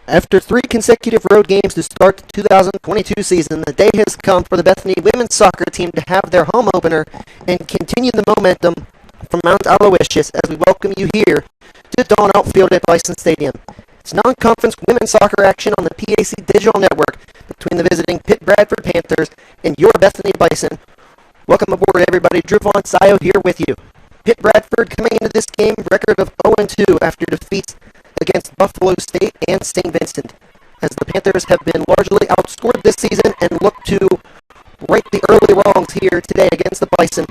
After three consecutive road games to start the 2022 season, the day has come for the Bethany women's soccer team to have their home opener and continue the momentum from Mount Aloysius as we welcome you here to Dawn Outfield at Bison Stadium. It's non-conference women's soccer action on the PAC Digital Network between the visiting Pitt Bradford Panthers and your Bethany Bison. Welcome aboard, everybody. Drew Von Sayo here with you. Pitt Bradford coming into this game record of 0-2 after defeats against Buffalo State and St. Vincent, as the Panthers have been largely outscored this season and look to right the early wrongs here today against the Bison.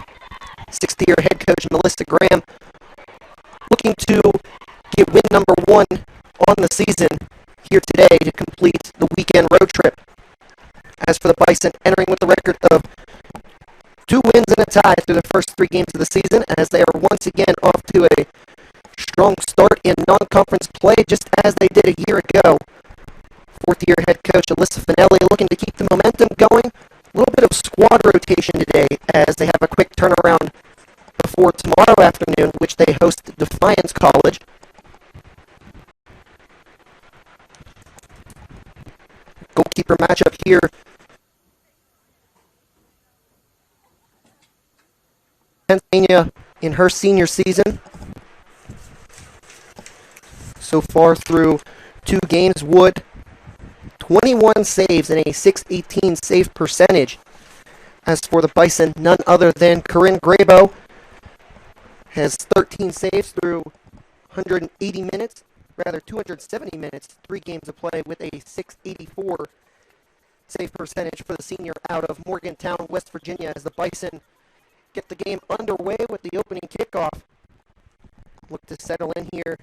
Sixth-year head coach Melissa Graham looking to get win number one on the season here today to complete the weekend road trip. As for the Bison, entering with a record of 2 wins and a tie through the first 3 games of the season, as they are once again off to a strong start in non-conference play, just as they did a year ago. Fourth-year head coach Alyssa Finelli looking to keep the momentum going. A little bit of squad rotation today, as they have a quick turnaround before tomorrow afternoon, which they host Defiance College. Goalkeeper matchup here. Pennsylvania in her senior season. So far through 2 games, Wood 21 saves and a .618 save percentage. As for the Bison, none other than Corinne Grabo has 13 saves through 270 minutes, 3 games of play with a .684 save percentage for the senior out of Morgantown, West Virginia, as the Bison get the game underway with the opening kickoff. Look to settle in here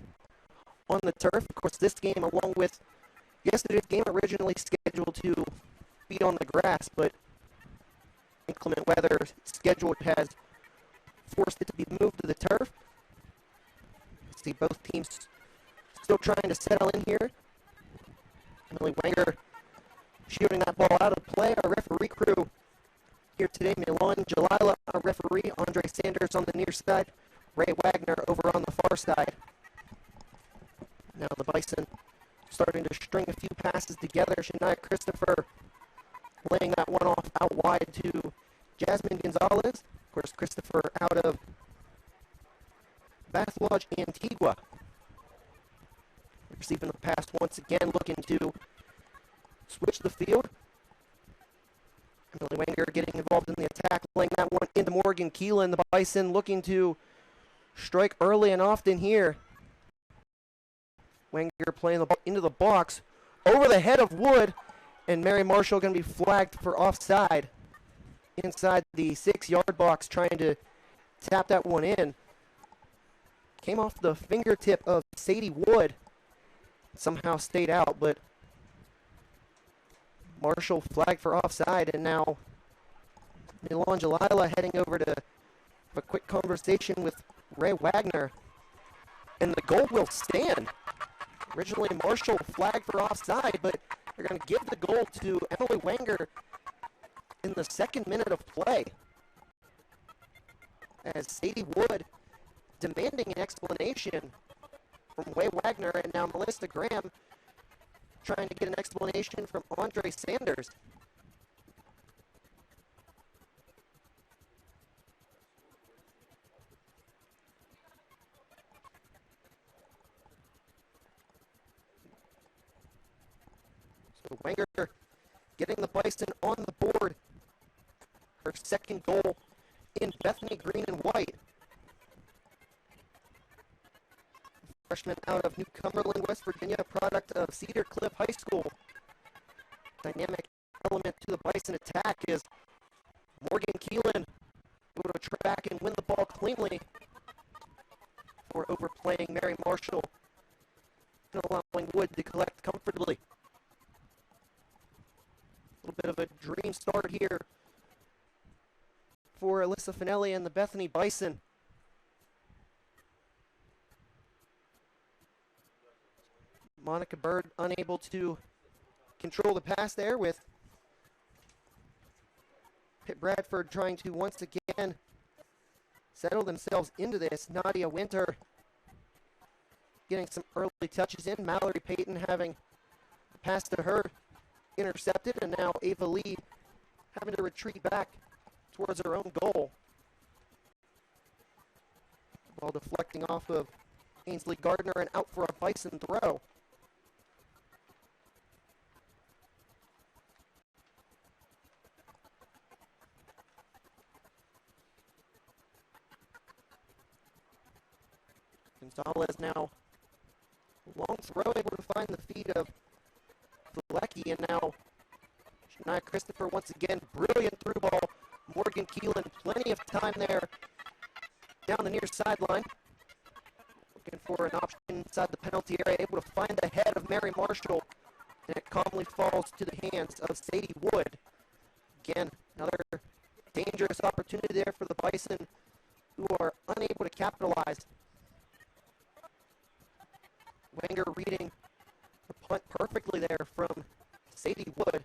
on the turf. Of course, this game, along with yesterday's game, originally scheduled to be on the grass, but inclement weather schedule has forced it to be moved to the turf. See both teams still trying to settle in here. Emily Wenger shooting that ball out of play. Our referee crew here today, Milan Jalila, our referee, Andre Sanders on the near side, Ray Wagner over on the far side. Now the Bison starting to string a few passes together. Shania Christopher laying that one off out wide to Jasmine Gonzalez. Of course, Christopher out of Bath Lodge, Antigua. Receiving the pass once again, looking to switch the field. Emily Wenger getting involved in the attack, laying that one into Morgan Keelan. The Bison looking to strike early and often here. Wenger playing the ball into the box, over the head of Wood, and Mary Marshall going to be flagged for offside inside the 6-yard box, trying to tap that one in. Came off the fingertip of Sadie Wood, somehow stayed out, but Marshall flagged for offside, and now Milan Jalila heading over to have a quick conversation with Ray Wagner, and the goal will stand. Originally, Marshall flagged for offside, but they're going to give the goal to Emily Wenger in the 2nd minute of play, as Sadie Wood demanding an explanation from Ray Wagner, and now Melissa Graham trying to get an explanation from Andre Sanders. So Wenger getting the Bison on the board. Her 2nd goal in Bethany green and white. Freshman out of New Cumberland, West Virginia, product of Cedar Cliff High School. Dynamic element to the Bison attack is Morgan Keelan, able to track and win the ball cleanly for overplaying Mary Marshall and allowing Wood to collect comfortably. A little bit of a dream start here for Alyssa Finelli and the Bethany Bison. Monica Bird unable to control the pass there, with Pitt Bradford trying to once again settle themselves into this. Nadia Winter getting some early touches in. Mallory Payton having pass to her, intercepted, and now Ava Lee having to retreat back towards her own goal. Ball deflecting off of Ainsley Gardner and out for a Bison throw. Gonzalez now, long throw, able to find the feet of Vlecki, and now Shania Christopher once again, brilliant through ball. Morgan Keelan, plenty of time there down the near sideline. Looking for an option inside the penalty area, able to find the head of Mary Marshall, and it calmly falls to the hands of Sadie Wood. Again, another dangerous opportunity there for the Bison, who are unable to capitalize. Wenger reading the punt perfectly there from Sadie Wood.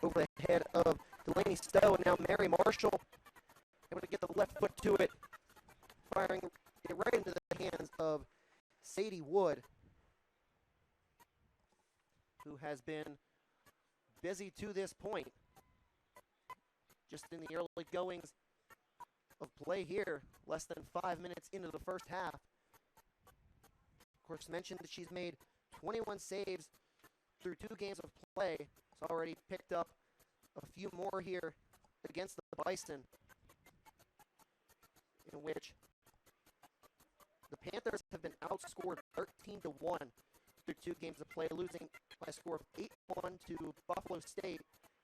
Over the head of Delaney Stowe, and now Mary Marshall able to get the left foot to it, firing it right into the hands of Sadie Wood, who has been busy to this point. Just in the early goings of play here, less than 5 minutes into the first half. Of course, mentioned that she's made 21 saves through 2 games of play. It's already picked up a few more here against the Bison, in which the Panthers have been outscored 13-1 through 2 games of play, losing by a score of 8-1 to Buffalo State,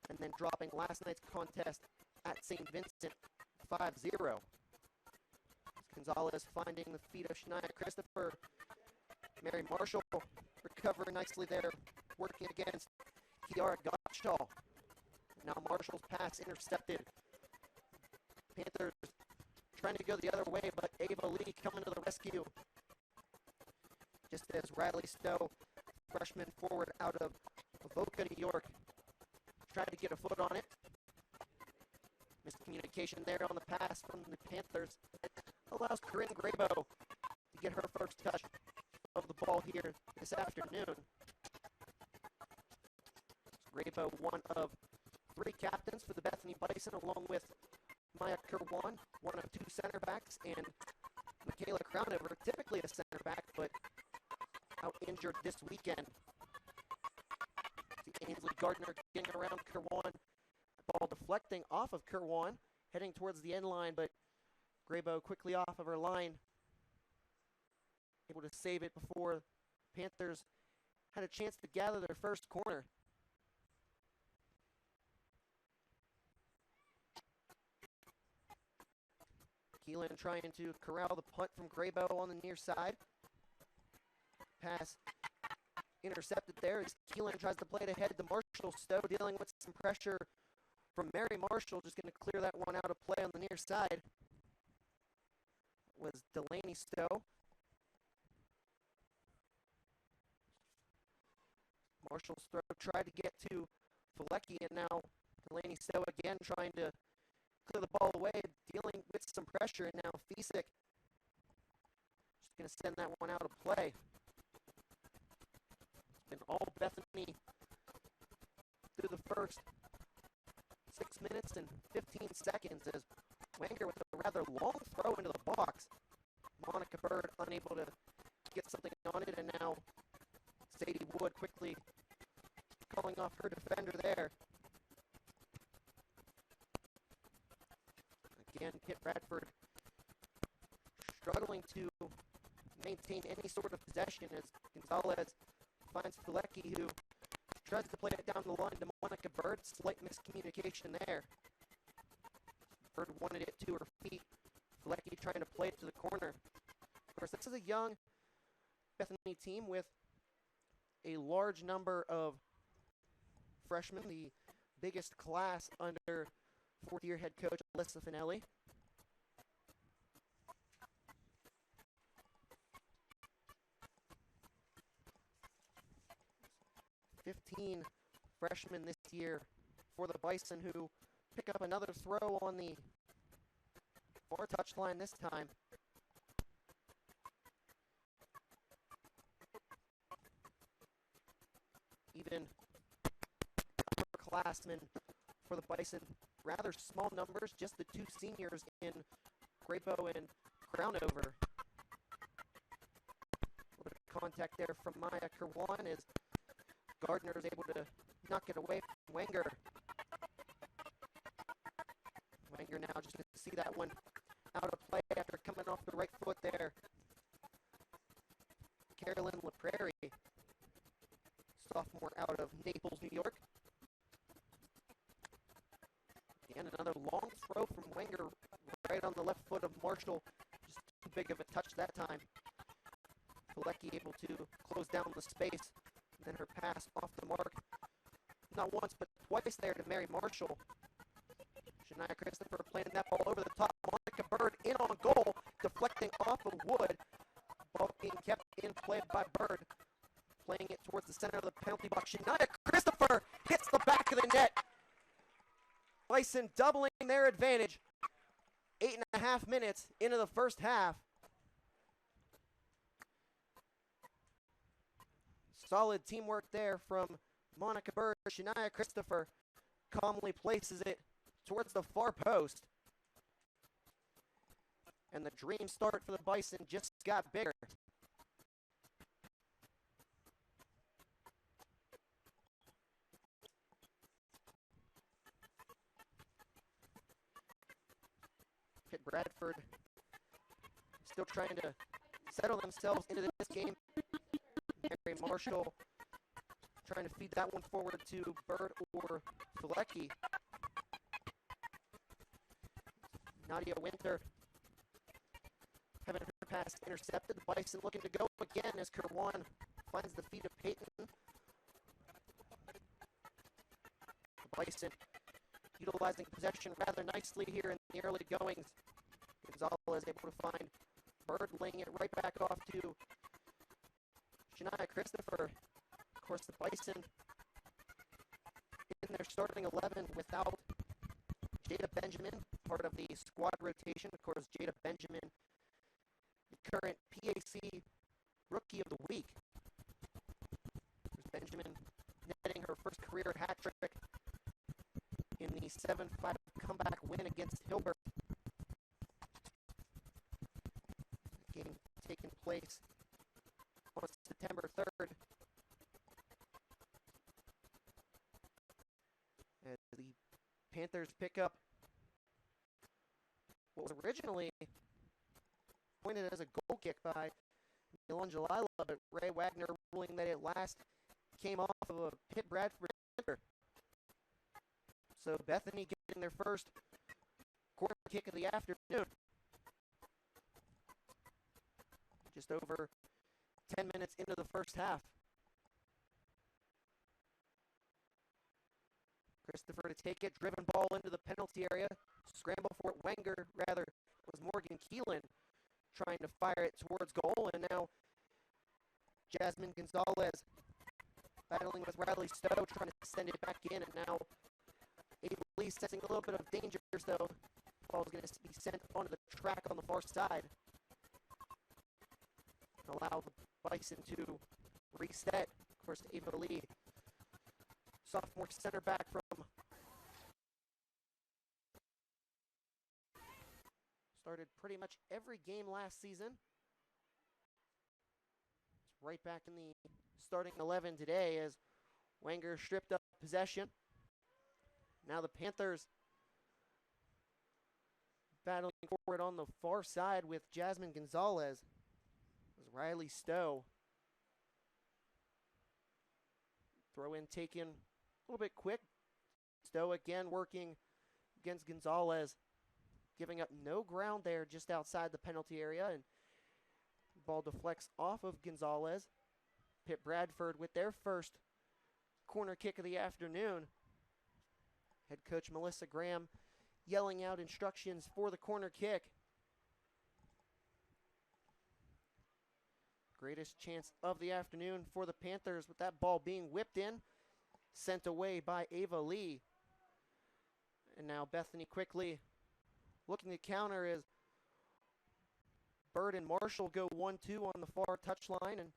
and then dropping last night's contest at St. Vincent 5-0. Gonzalez finding the feet of Shania Christopher. Mary Marshall recovering nicely there, working against Kiara Gottschall. Now Marshall's pass intercepted. Panthers trying to go the other way, but Ava Lee coming to the rescue. Just as Riley Stowe, freshman forward out of Avoca, New York, tried to get a foot on it. Miscommunication there on the pass from the Panthers. Allows Corinne Grabo to get her first touch of the ball here this afternoon. Grabo, one of 3 captains for the Bethany Bison, along with Maya Kerwan, one of 2 center backs, and Michaela Crownover, typically a center back, but out injured this weekend. See Ainsley Gardner getting around Kerwan. Ball deflecting off of Kerwan, heading towards the end line, but Grabo quickly off of her line, able to save it before Panthers had a chance to gather their first corner. Keelan trying to corral the punt from Grabo on the near side. Pass intercepted there as Keelan tries to play it ahead to Marshall. Stowe dealing with some pressure from Mary Marshall, just going to clear that one out of play on the near side. Was Delaney Stowe. Marshall's throw tried to get to Vlecki, and now Delaney Stowe again trying to clear the ball away, dealing with some pressure, and now Fisick just going to send that one out of play. It's been all Bethany through the first 6 minutes and 15 seconds as Wenger with a rather long throw into the box. Monica Bird unable to get something on it, and now Sadie Wood quickly calling off her defender there. Again, Pitt Bradford struggling to maintain any sort of possession as Gonzalez finds Vlecki, who tries to play it down the line to Monica Bird. Slight miscommunication there. Bird wanted it to her feet. Vlecki trying to play it to the corner. Of course, this is a young Bethany team with a large number of freshmen, the biggest class under fourth-year head coach Alyssa Finelli. "15 freshmen this year for the Bison, who pick up another throw on the far touchline this time. even upperclassmen for the Bison. Rather small numbers, just the two seniors in Grapo and Crownover. A little bit of contact there from Maya Kerwan as Gardner is able to knock it away from Wenger. Wenger now just going to see that one out of play after coming off the right foot there. Carolyn LaPrairie, sophomore out of Naples, New York. And another long throw from Wenger right on the left foot of Marshall. Just too big of a touch that time. Pilecki able to close down the space. Then her pass off the mark. Not once, but twice there to Mary Marshall. Shania Christopher playing that ball over the top. Monica Bird in on goal, deflecting off of Wood. Ball being kept in play by Bird. Playing it towards the center of the penalty box. Shania Christopher hits the back of the net. Bison doubling their advantage. 8.5 minutes into the first half. Solid teamwork there from Monica Bird. Shania Christopher calmly places it towards the far post. And the dream start for the Bison just got bigger. Pitt Bradford still trying to settle themselves into this game. Mary Marshall trying to feed that one forward to Bird or Pilecki. Nadia Winter having her pass intercepted. The Bison looking to go again as Kerwan finds the feet of Peyton. The Bison utilizing possession rather nicely here in the early goings. Gonzalez able to find Bird, laying it right back off to Shania Christopher. Of course, the Bison in their starting 11 without Jada Benjamin, part of the squad rotation. Of course, Jada Benjamin, the current PAC Rookie of the Week. There's Benjamin netting her first career hat trick in the 7-5 comeback win against Hilbert. Game taking place on September 3rd. As the Panthers pick up what was originally pointed as a goal kick by Milan Jalila, but Ray Wagner ruling that it last came off of a Pitt Bradford. So Bethany getting their first corner kick of the afternoon. Just over 10 minutes into the first half. Christopher to take it, driven ball into the penalty area. Scramble for it, Wenger, rather, was Morgan Keelan trying to fire it towards goal. And now Jasmine Gonzalez battling with Riley Stowe, trying to send it back in. And now Ava Lee sensing a little bit of danger, so ball is going to be sent onto the track on the far side. Allow the Bison to reset. Of course, Ava Lee, sophomore center back from started pretty much every game last season. It's right back in the starting 11 today as Wenger stripped up possession. Now the Panthers battling forward on the far side with Jasmine Gonzalez. As Riley Stowe. Throw in taken a little bit quick. Stowe again working against Gonzalez. Giving up no ground there just outside the penalty area. And the ball deflects off of Gonzalez. Pitt Bradford with their first corner kick of the afternoon. Head coach Melissa Graham yelling out instructions for the corner kick. Greatest chance of the afternoon for the Panthers with that ball being whipped in. Sent away by Ava Lee. And now Bethany quickly looking to counter as Bird and Marshall go 1-2 on the far touchline. And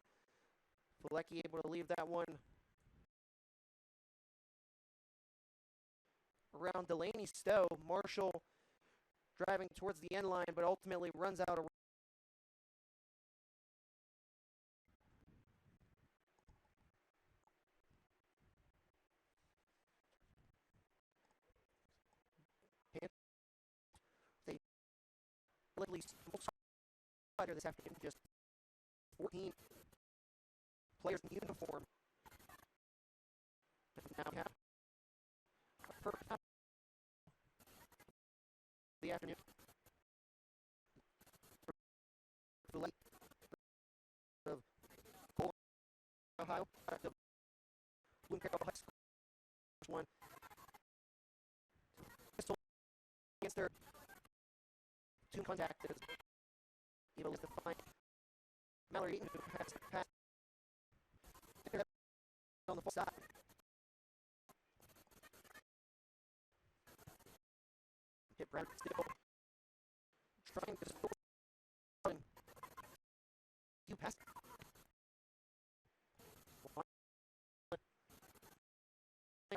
Pilecki able to leave that one around Delaney Stowe. Marshall driving towards the end line, but ultimately runs out of they relatively small fighter this afternoon, just 14 players in uniform. And now we have a perfect time the afternoon. The late of Cole, Ohio, to Bloom Carroll High School, one pistol against their two contact is able to find Mallory Eaton, who has passed on the full side. Pitt Bradford still trying to score. You pass.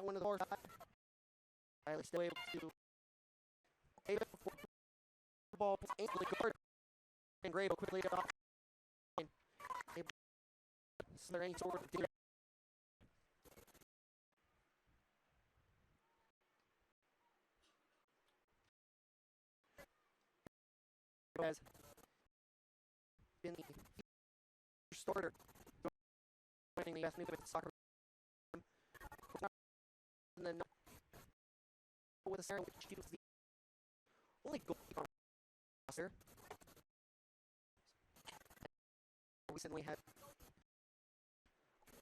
One of the doors. Riley still able to save it before the ball ankle guard. And Grable quickly off. Is there any sort of data? Has been the starter winning the best new soccer. And then with a Sarah, which she was the only goalkeeper on the roster. Recently had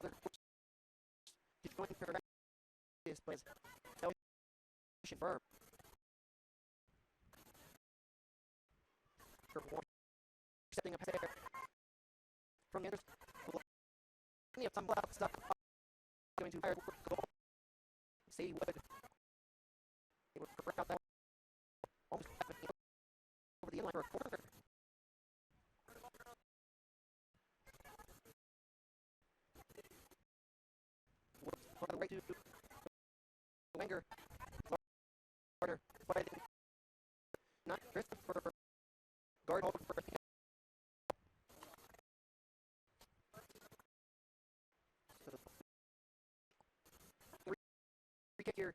other coaches joining her this place. That was firm. Stepping up there from the others. Plenty of some loud stuff going to fire goal. Sadie Wood. They would break out that almost over the inline for a corner. On the way to Wenger. Carter fighting. Not Christopher. Guard hold for a free kick here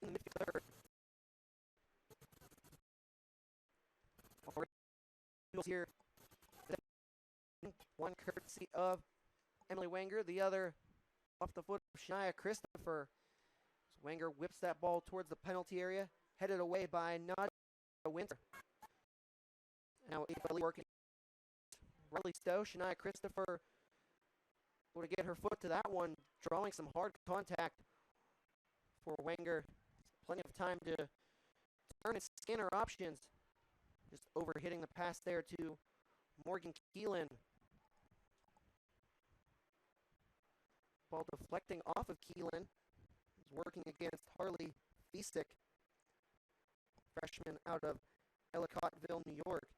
in the midfield third. Here. One courtesy of Emily Wenger, the other off the foot of Shania Christopher. So Wenger whips that ball towards the penalty area, headed away by Nadia Winter. Now Italy working. Riley Stowe, Shania Christopher able to get her foot to that one, drawing some hard contact for Wenger. Plenty of time to turn and scan her options. Just overhitting the pass there to Morgan Keelan. Ball deflecting off of Keelan. He's working against Harley Fiesick, freshman out of Ellicottville, New York.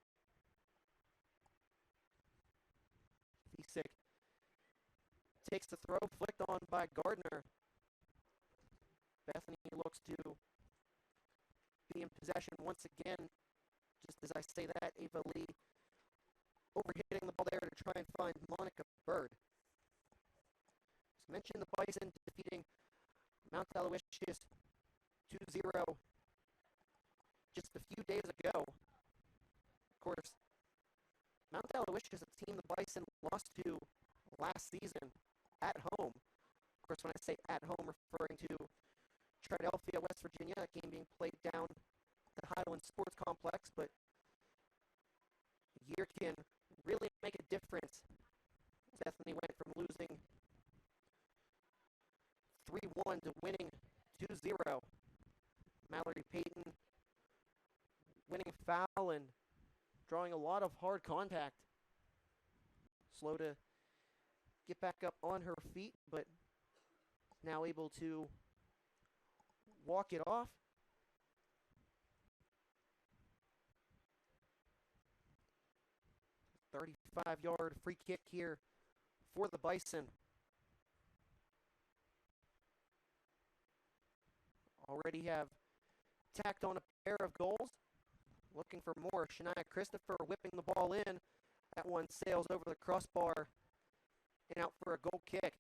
Fiesick takes the throw, flicked on by Gardner. Bethany looks to be in possession once again. Just as I say that, Ava Lee overhitting the ball there to try and find Monica Bird. As mentioned, the Bison defeating Mount Aloysius 2-0 just a few days ago. Of course, Mount Aloysius, a team the Bison lost to last season at home. Of course, when I say at home, referring to Triadelphia, West Virginia, a game being played down at the Highland Sports Complex, but a year can really make a difference. Bethany went from losing 3-1 to winning 2-0. Mallory Payton winning a foul and drawing a lot of hard contact. Slow to get back up on her feet, but now able to walk it off. A 35-yard free kick here for the Bison. already have tacked on a pair of goals. Looking for more. Shania Christopher whipping the ball in. That one sails over the crossbar and out for a goal kick.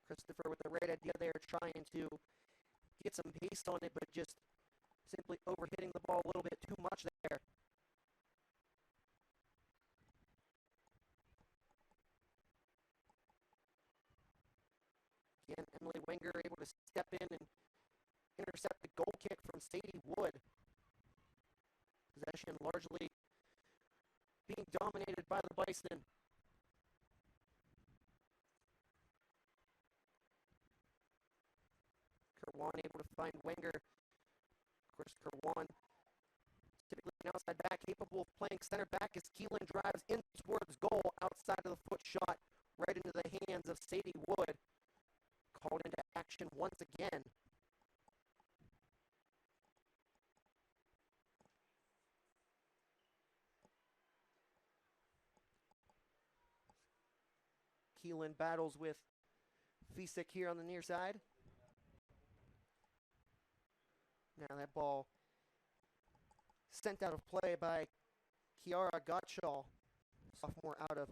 Christopher with the right idea there, trying to get some pace on it, but just simply overhitting the ball a little bit too much there. Again, Emily Wenger able to step in and intercept the goal kick from Sadie Wood. Possession largely being dominated by the Bison. Kerwan able to find Wenger. Of course, Kerwan, typically an outside back, capable of playing center back as Keelan drives in towards goal, outside of the foot shot, right into the hands of Sadie Wood. Called into action once again. Keelan battles with Fisick here on the near side. Now that ball sent out of play by Kiara Gottschall, sophomore out of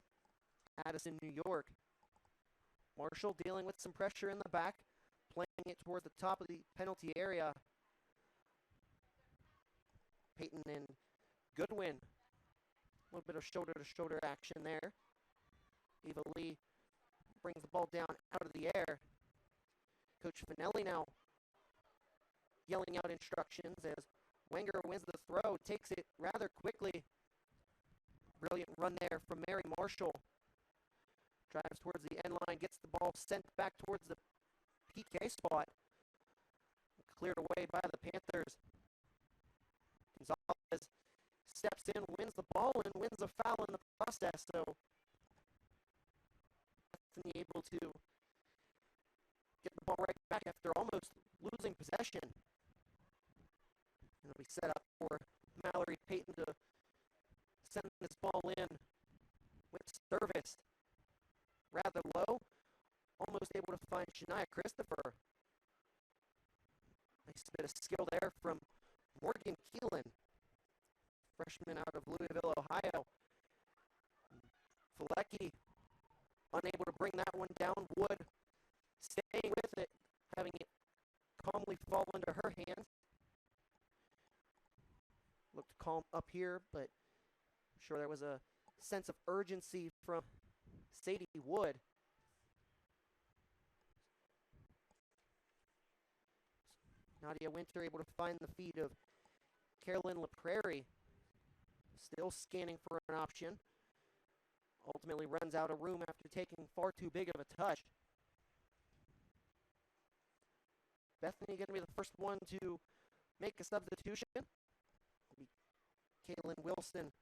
Addison, New York. Marshall dealing with some pressure in the back, playing it towards the top of the penalty area. Peyton and Goodwin. A little bit of shoulder-to-shoulder action there. Eva Lee brings the ball down out of the air. Coach Finelli now yelling out instructions as Wenger wins the throw, takes it rather quickly. Brilliant run there from Mary Marshall. Drives towards the end line, gets the ball sent back towards the PK spot. Cleared away by the Panthers. Gonzalez steps in, wins the ball, and wins a foul in the process. So Bethany able to get the ball right back after almost losing possession. And it'll be set up for Mallory Payton to send this ball in with service. Rather low, almost able to find Shania Christopher. Nice bit of skill there from Morgan Keelan, freshman out of Louisville, Ohio. Felecki unable to bring that one down. Wood staying with it, having it calmly fall into her hands. Looked calm up here, but I'm sure there was a sense of urgency from Sadie Wood. Nadia Winter able to find the feet of Carolyn LaPrairie. Still scanning for an option. Ultimately runs out of room after taking far too big of a touch. Bethany going to be the first one to make a substitution. It'll be Kaylin Wilson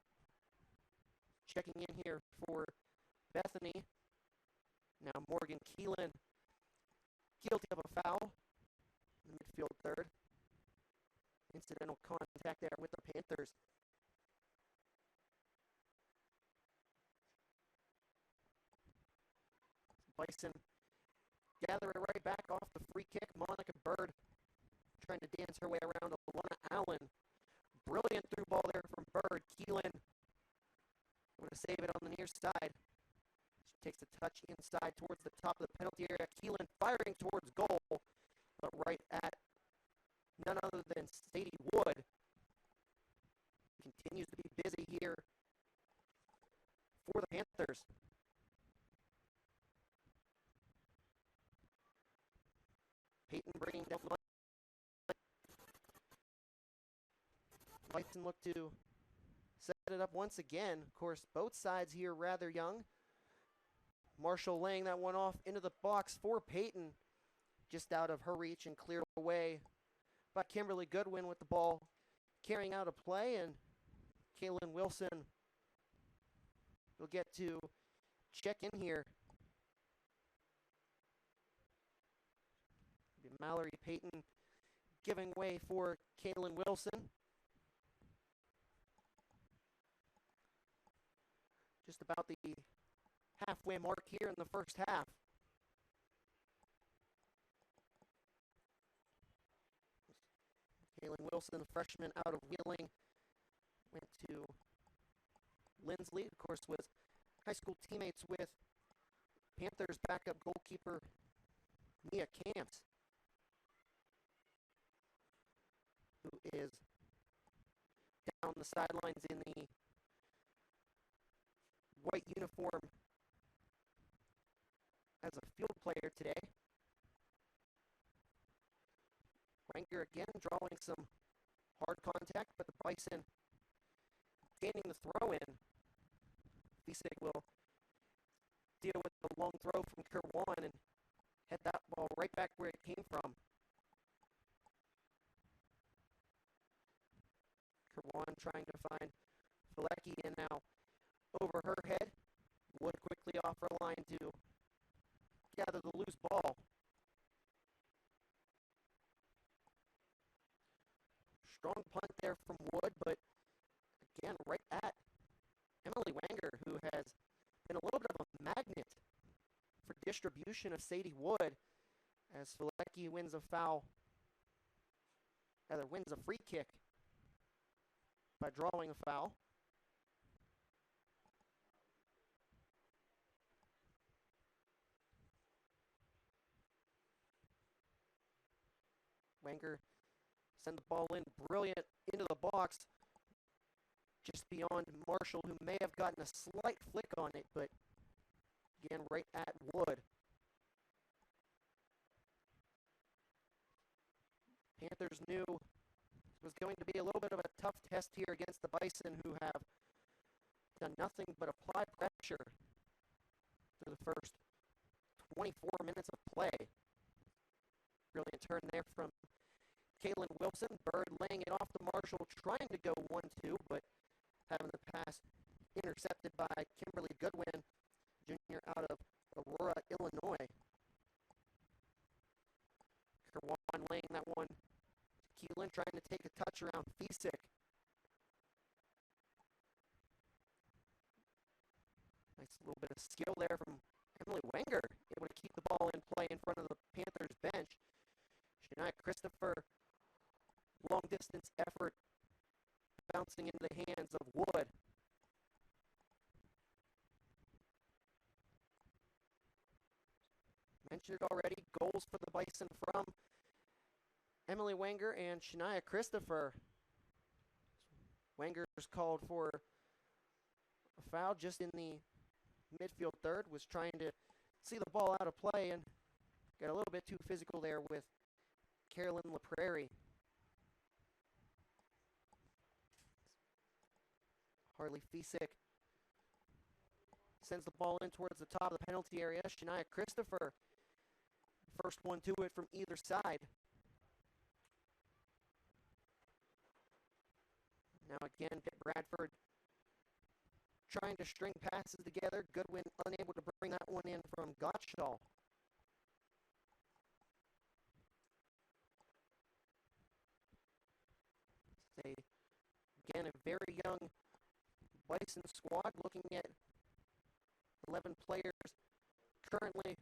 checking in here for Bethany. Now Morgan Keelan, guilty of a foul in the midfield third. Incidental contact there with the Panthers. Bison gather it right back off the free kick. Monica Bird trying to dance her way around Alana Allen. Brilliant through ball there from Bird. Keelan going to save it on the near side. She takes a touch inside towards the top of the penalty area. Keelan firing towards goal, but right at none other than Sadie Wood. Continues to be busy here for the Panthers. Peyton bringing down the Bison look to set it up once again. Of course, both sides here rather young. Marshall laying that one off into the box for Peyton. Just out of her reach and cleared away by Kimberly Goodwin with the ball carrying out a play. And Kaylin Wilson will get to check in here. Mallory Payton giving way for Kaylin Wilson. Just about the halfway mark here in the first half. Kaylin Wilson, the freshman out of Wheeling, went to Lindsley, of course, was high school teammates with Panthers backup goalkeeper Mia Camps, who is down the sidelines in the white uniform as a field player today. Wenger again drawing some hard contact, but the Bison gaining the throw in. Fisig will deal with the long throw from Kerwan and head that ball right back where it came from. Kerwan trying to find Filecki, and now over her head. Wood quickly off her line to gather the loose ball. Strong punt there from Wood, but again, right at Emily Wenger, who has been a little bit of a magnet for distribution of Sadie Wood, as Filecki wins a free kick by drawing a foul. Wenger send the ball in, brilliant, into the box, just beyond Marshall, who may have gotten a slight flick on it, but again, right at Wood. Panthers knew it was going to be a little bit of a tough test here against the Bison, who have done nothing but apply pressure through the first 24 minutes of play. Brilliant turn there from Kaylin Wilson. Bird laying it off to Marshall, trying to go 1-2, but having the pass intercepted by Kimberly Goodwin, junior out of Aurora, Illinois. Kerwan laying that one. Keelan trying to take a touch around Fisig. Nice little bit of skill there from Emily Wenger, able to keep the ball in play in front of the Panthers bench. Shania Christopher, long distance effort, bouncing into the hands of Wood. Mentioned it already, goals for the Bison from Emily Wenger and Shania Christopher. Wenger's called for a foul just in the midfield third, was trying to see the ball out of play and got a little bit too physical there with Carolyn LaPrairie. Harley Fisig sends the ball in towards the top of the penalty area. Shania Christopher, first one to it from either side. Now again, Pitt Bradford trying to string passes together. Goodwin unable to bring that one in from Gottschall. Again, a very young Bison squad, looking at 11 players currently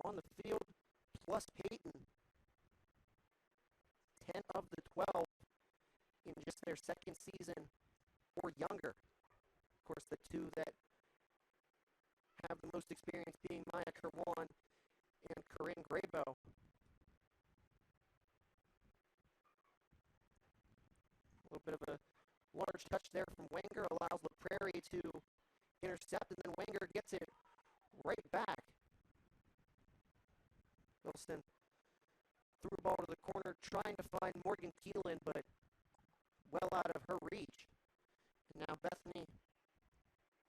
on the field, plus Peyton. 10 of the 12 in just their second season or younger. Of course, the two that have the most experience being Maya Kerwan and Corinne Graybo. A little bit of a large touch there from Wenger allows LaPrairie to intercept, and then Wenger gets it right back. Wilson threw the ball to the corner, trying to find Morgan Keelan, but well out of her reach. And now Bethany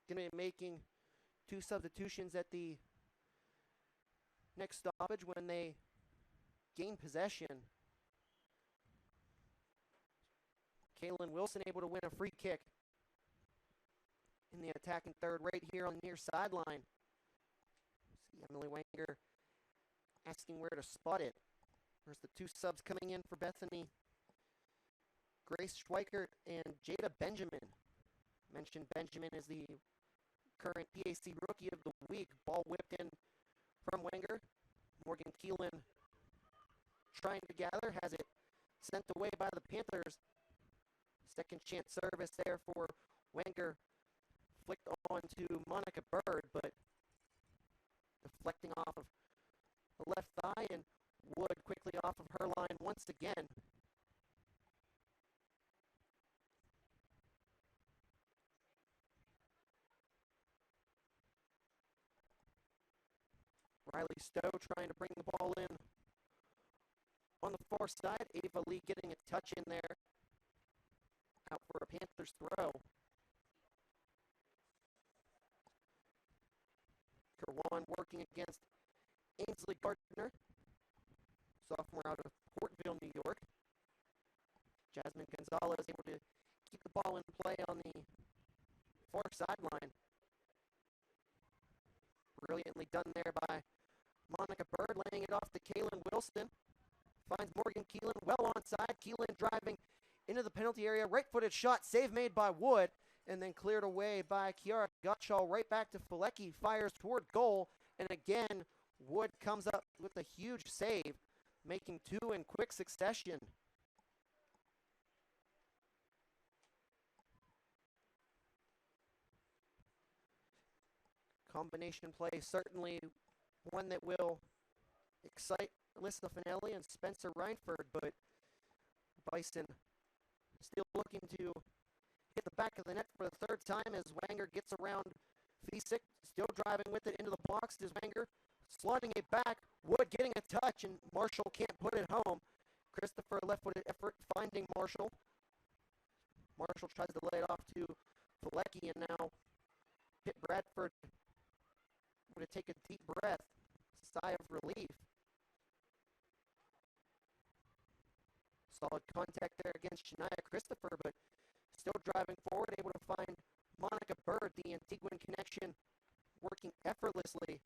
going to be making two substitutions at the next stoppage when they gain possession. Kaylin Wilson able to win a free kick in the attacking third right here on the near sideline. See Emily Wenger asking where to spot it. There's the two subs coming in for Bethany. Grace Schweikert and Jada Benjamin. Mentioned Benjamin is the current PAC Rookie of the Week. Ball whipped in from Wenger. Morgan Keelan trying to gather, has it sent away by the Panthers. Second chance service there for Wenger. Flicked on to Monica Bird, but deflecting off of the left thigh, and Wood quickly off of her line once again. Riley Stowe trying to bring the ball in on the far side. Ava Lee getting a touch in there. Out for a Panthers throw. Kerwan working against Ainsley Gardner, sophomore out of Portville, New York. Jasmine Gonzalez able to keep the ball in play on the far sideline. Brilliantly done there by Monica Bird, laying it off to Kaylin Wilson. Finds Morgan Keelan well onside. Keelan driving into the penalty area. Right-footed shot, save made by Wood, and then cleared away by Kiara Gottschall. Right back to Felecki, fires toward goal, and again, Wood comes up with a huge save, making two in quick succession. Combination play, certainly one that will excite Alyssa Finelli and Spencer Reinford, but Bison still looking to hit the back of the net for the third time as Wenger gets around Fisick, still driving with it into the box is Wenger, slotting it back, Wood getting a touch, and Marshall can't put it home. Christopher left-footed effort finding Marshall. Marshall tries to lay it off to Felecki, and now Pitt Bradford going to take a deep breath, sigh of relief. Solid contact there against Shania Christopher, but still driving forward, able to find Monica Bird, the Antiguan connection, working effortlessly.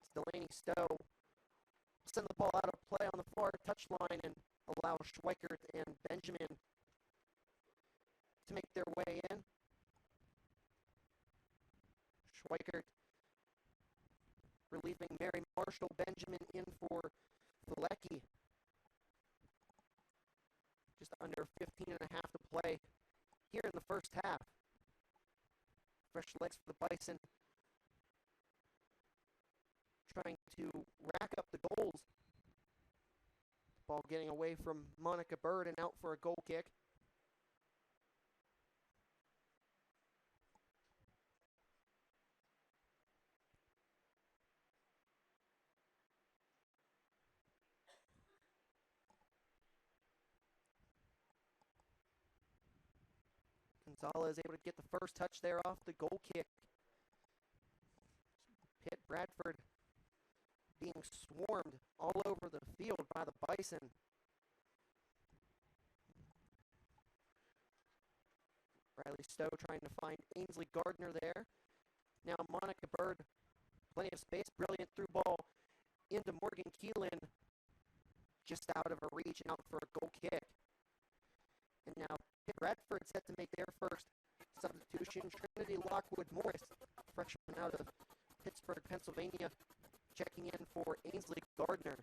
It's Delaney Stowe. Send the ball out of play on the far touchline and allow Schweikert and Benjamin to make their way in. Schweikert relieving Mary Marshall. Benjamin in for Felecki. Just under 15 and a half to play here in the first half. Fresh legs for the Bison. Trying to rack up the goals. Ball getting away from Monica Bird and out for a goal kick. Gonzalez able to get the first touch there off the goal kick. Pitt Bradford being swarmed all over the field by the Bison. Riley Stowe trying to find Ainsley Gardner there. Now Monica Bird, plenty of space, brilliant through ball into Morgan Keelan, just out of her reach and out for a goal kick. And now Pitt Bradford set to make their first substitution. Trinity Lockwood Morris, freshman out of Pittsburgh, Pennsylvania, checking in for Ainsley Gardner.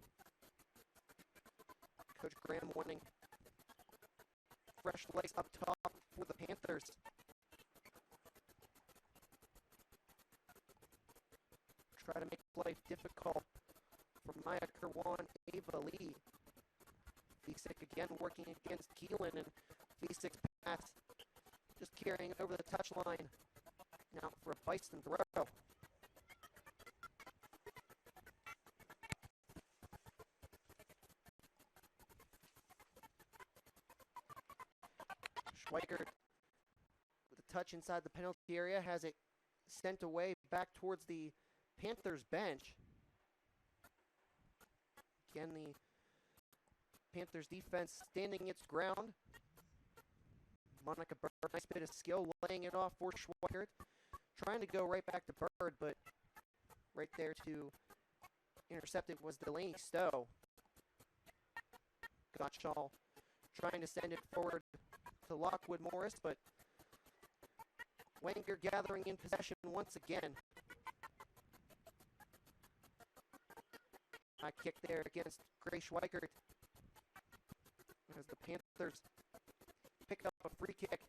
Coach Graham wanting fresh legs up top for the Panthers. Try to make life difficult for Maya Kerwan, Ava Lee. Fisick again working against Keelan, and Fisick's pass just carrying over the touchline. Now for a Bison throw. Schweikert with a touch inside the penalty area has it sent away back towards the Panthers bench. Again, the Panthers defense standing its ground. Monica Bird, nice bit of skill, laying it off for Schweikert. Trying to go right back to Bird, but right there to intercept it was Delaney Stowe. Gottschall trying to send it forward to Lockwood Morris, but Wenger gathering in possession once again. High kick there against Gray Schweikert as the Panthers pick up a free kick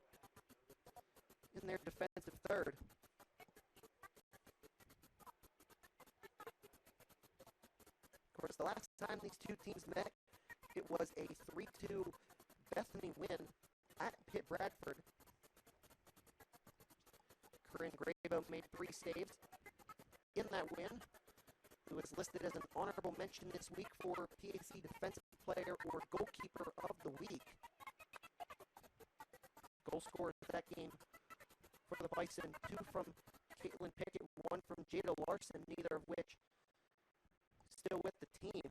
in their defensive third. Of course, the last time these two teams met, it was a 3-2 Bethany win at Pitt Bradford. Corinne Grabo made 3 saves in that win. Who was listed as an honorable mention this week for PAC Defensive Player or Goalkeeper of the Week. Goal scorers of that game for the Bison, 2 from Caitlin Pickett, 1 from Jada Larson, neither of which still with the team.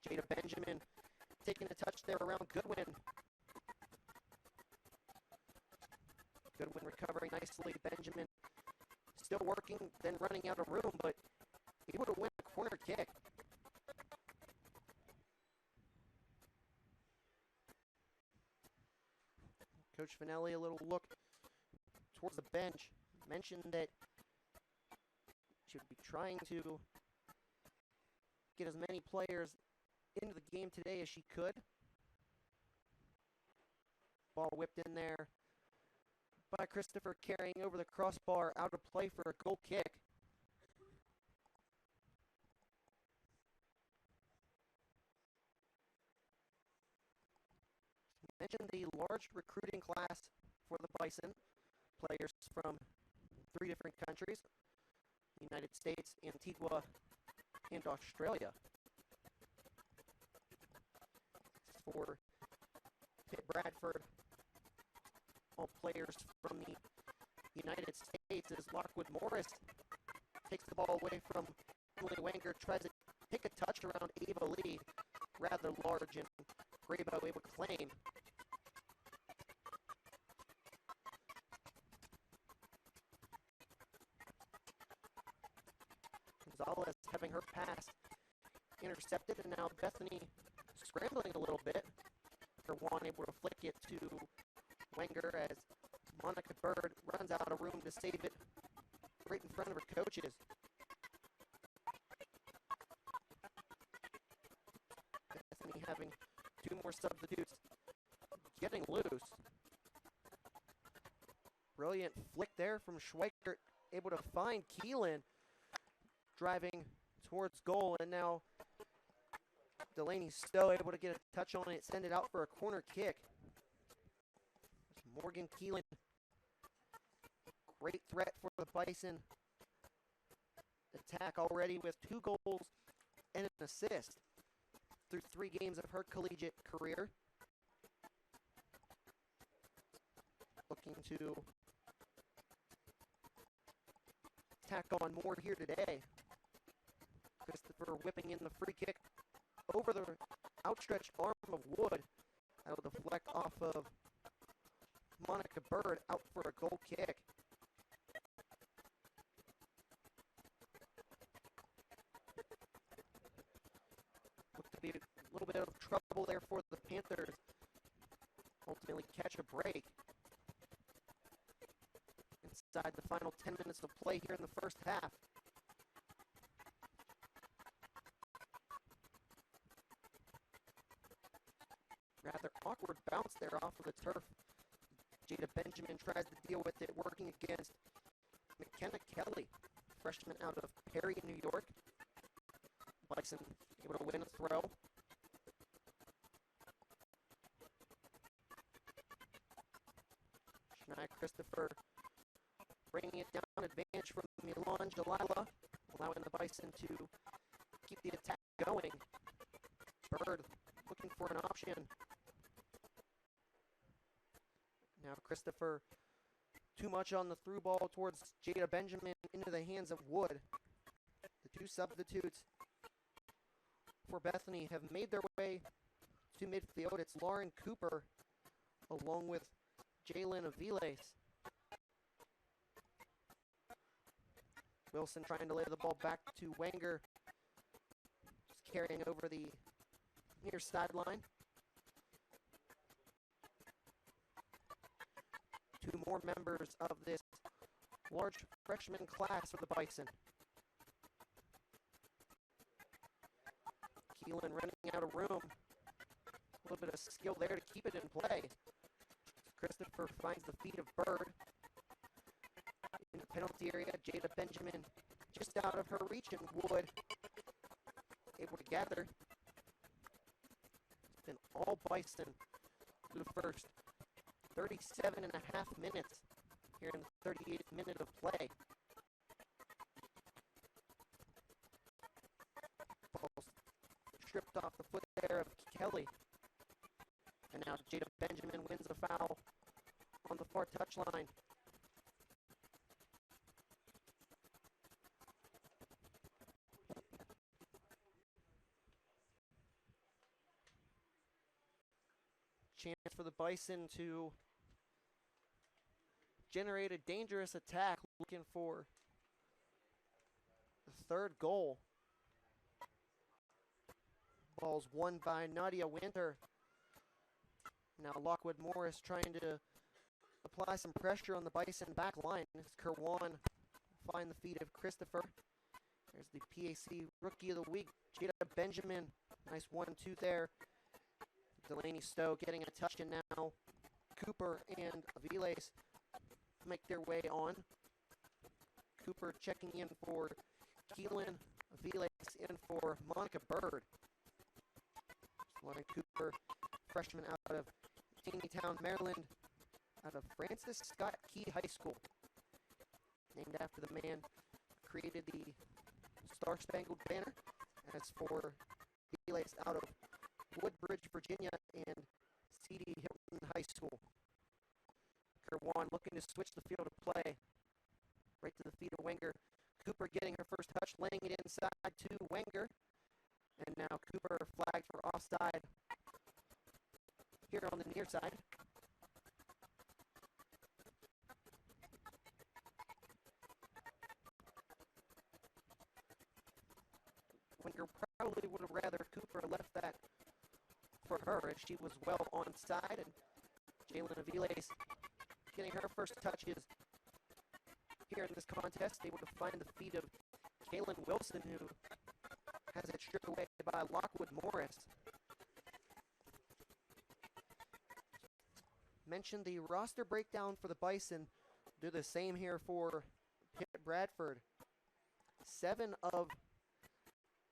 Jada Benjamin taking a touch there around Goodwin. Goodwin recovering nicely. Benjamin still working, then running out of room, but able to win a corner kick. Coach Finelli, a little look towards the bench, mentioned that she would be trying to get as many players into the game today as she could. Ball whipped in there by Christopher, carrying over the crossbar, out of play for a goal kick. Mentioned the large recruiting class for the Bison, players from 3 different countries, United States, Antigua, and Australia. For Pitt Bradford, all players from the United States, as Lockwood Morris takes the ball away from Emily Wenger, tries to pick a touch around Ava Lee, rather large, and Grabo able to claim. Gonzalez having her pass intercepted, and now Bethany scrambling a little bit. Kerwan able to flick it to Wenger as Monica Bird runs out of room to save it right in front of her coaches. Bethany having 2 more substitutes getting loose. Brilliant flick there from Schweikert, able to find Keelan driving towards goal, and now Delaney Stowe able to get a touch on it, send it out for a corner kick. Morgan Keelan, great threat for the Bison. Attack already with 2 goals and an assist through 3 games of her collegiate career. Looking to tack on more here today. Christopher whipping in the free kick over the outstretched arm of Wood. That will deflect off of Monica Bird, out for a goal kick. Looked to be a little bit of trouble there for the Panthers. Ultimately catch a break. Inside the final 10 minutes of play here in the first half. Rather awkward bounce there off of the turf. Jada Benjamin tries to deal with it, working against McKenna Kelly, freshman out of Perry, New York. Bison able to win a throw. Shania Christopher bringing it down, advantage from Milan Jalila, allowing the Bison to keep the attack going. Bird looking for an option. Now Christopher, too much on the through ball towards Jada Benjamin, into the hands of Wood. The 2 substitutes for Bethany have made their way to midfield. It's Lauren Cooper along with Jalen Aviles. Wilson trying to lay the ball back to Wenger, just carrying over the near sideline. two more members of this large freshman class for the Bison. Keelan running out of room. A little bit of skill there to keep it in play. Christopher finds the feet of Bird. In the penalty area, Jada Benjamin just out of her reach, and Wood able to gather. It's been all Bison through the first 37 and a half minutes here in the 38th minute of play. Ball stripped off the foot there of Kelly. And now Jada Benjamin wins a foul on the far touchline. Chance for the Bison to generate a dangerous attack, looking for the third goal. Ball's won by Nadia Winter. Now Lockwood Morris trying to apply some pressure on the Bison back line. As Kerwan find the feet of Christopher. There's the PAC Rookie of the Week, Jada Benjamin. Nice 1-2 there. Delaney Stowe getting a touch, and now Cooper and Aviles make their way on. Cooper checking in for Keelan, Aviles in for Monica Bird. Lauren Cooper, freshman out of Taneytown, Maryland, out of Francis Scott Key High School. Named after the man who created the Star Spangled Banner. As for Aviles out of Woodbridge, Virginia, and C.D. Hilton High School. Kerwan looking to switch the field of play. Right to the feet of Wenger. Cooper getting her first touch, laying it inside to Wenger. And now Cooper flagged for offside here on the near side. Wenger probably would have rather Cooper left that for her, as she was well onside, and Jalen Aviles getting her first touches here in this contest, able to find the feet of Kaylin Wilson, who has it stripped away by Lockwood Morris. Mentioned the roster breakdown for the Bison. Do the same here for Pitt Bradford. 7 of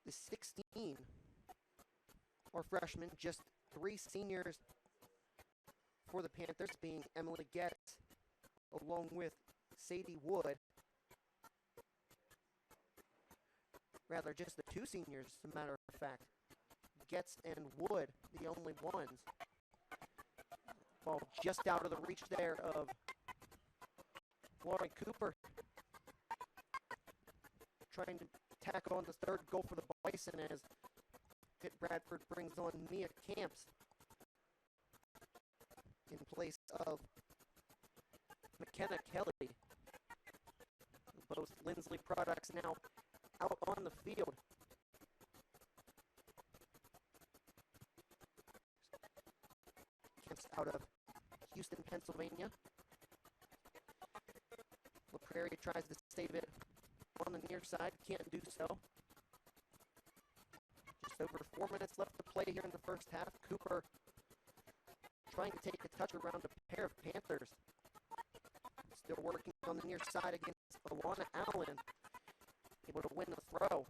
the 16 are freshmen, just 3 seniors for the Panthers, being Emily Getz along with Sadie Wood. Rather, just the 2 seniors, as a matter of fact. Getz and Wood, the only ones. Ball just out of the reach there of Lauren Cooper. Trying to tack on the third goal for the Bison as Pitt Bradford brings on Mia Camps in place of McKenna Kelly. Both Lindsley products now out on the field. Camps out of Houston, Pennsylvania. LaPrairie tries to save it on the near side, can't do so. Just over 4 minutes left to play here in the first half. Cooper trying to take a touch around a pair of Panthers. Still working on the near side against Alana Allen. Able to win the throw.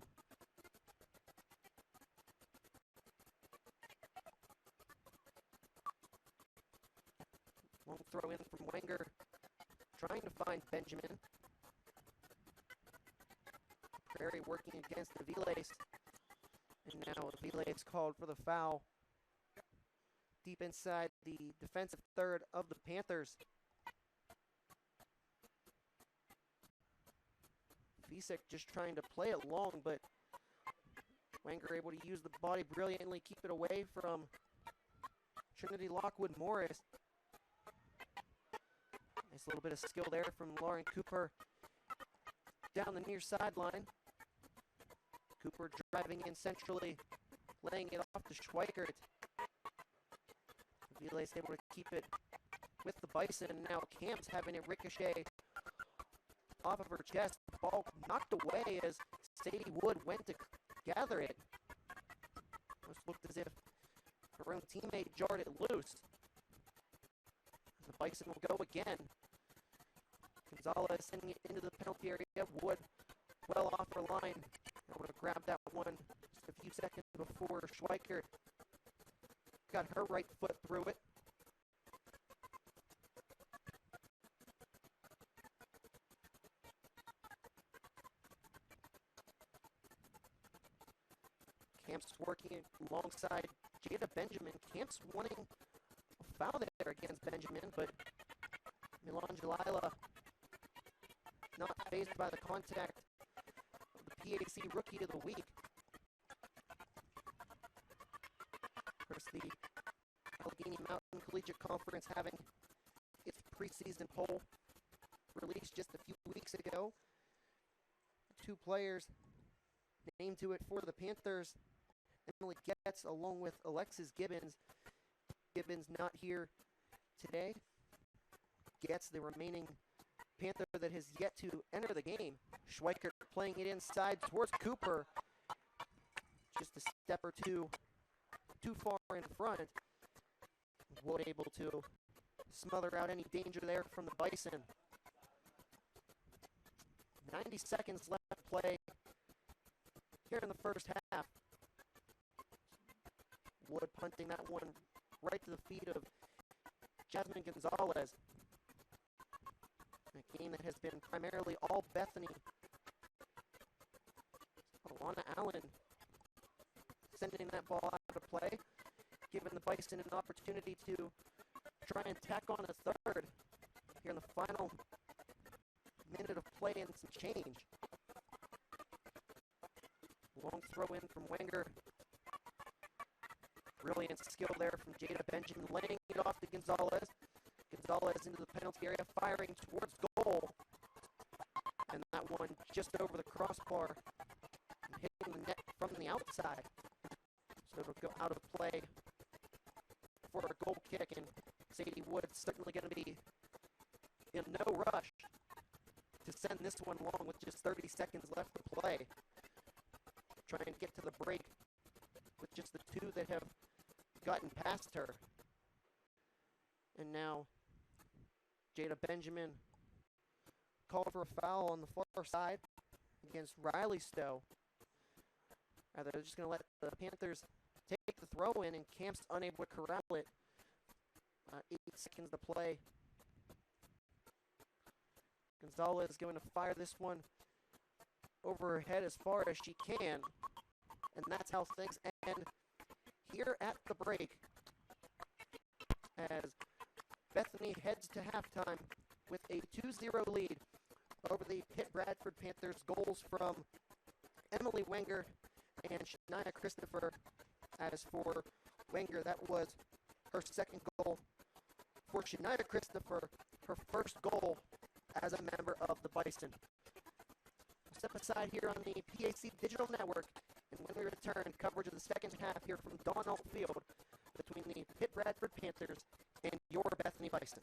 Long throw in from Wenger. Trying to find Benjamin. Prairie working against Aviles. And now Aviles called for the foul. Deep inside the defensive third of the Panthers. Visek just trying to play it long, but Wenger able to use the body brilliantly, keep it away from Trinity Lockwood Morris. Nice little bit of skill there from Lauren Cooper down the near sideline. Cooper driving in centrally, laying it off to Schweikert. Aviles able to keep it with the Bison, and now Cam's having it ricochet off of her chest. The ball knocked away as Sadie Wood went to gather it. Almost looked as if her own teammate jarred it loose. The Bison will go again. Gonzalez sending it into the penalty area. Wood well off her line. Able to grab that one just a few seconds before Schweikert got her right foot through it. Camp's working alongside Jada Benjamin. Camp's wanting a foul there against Benjamin, but Milan Jalila not fazed by the contact of the PAC Rookie of the Week. Of course, the Allegheny Mountain Collegiate Conference having its preseason poll released just a few weeks ago. 2 players named to it for the Panthers. Emily Getz along with Alexis Gibbons. Gibbons not here today. Getz, the remaining Panther that has yet to enter the game. Schweikert playing it inside towards Cooper. Just a step or two too far in front. Wood able to smother out any danger there from the Bison. 90 seconds left to play here in the first half. Wood punting that one right to the feet of Jasmine Gonzalez. A game that has been primarily all Bethany. Alana Allen sending that ball out of play, giving the Bison an opportunity to try and tack on a third here in the final minute of play and some change. Long throw in from Wenger. Brilliant skill there from Jada Benjamin, laying it off to Gonzalez. Gonzalez into the penalty area, firing towards goal. And that one just over the crossbar and hitting the net from the outside. So it'll go out of play for a goal kick, and Sadie Wood's certainly going to be in no rush to send this one along with just 30 seconds left to play. Trying to get to the break with just the 2 that have gotten past her. And now Jada Benjamin called for a foul on the far side against Riley Stowe. They're just going to let the Panthers take the throw in, and Camp's unable to corral it. 8 seconds to play. Gonzalez is going to fire this one over her head as far as she can. And that's how things end here at the break, as Bethany heads to halftime with a 2-0 lead over the Pitt Bradford Panthers. Goals from Emily Wenger and Shania Christopher. As for Wenger, that was her second goal. For Shania Christopher, her first goal as a member of the Bison. Step aside here on the PAC Digital Network, and when we return, coverage of the second half here from Donald Field between the Pitt Bradford Panthers and your Bethany Bison.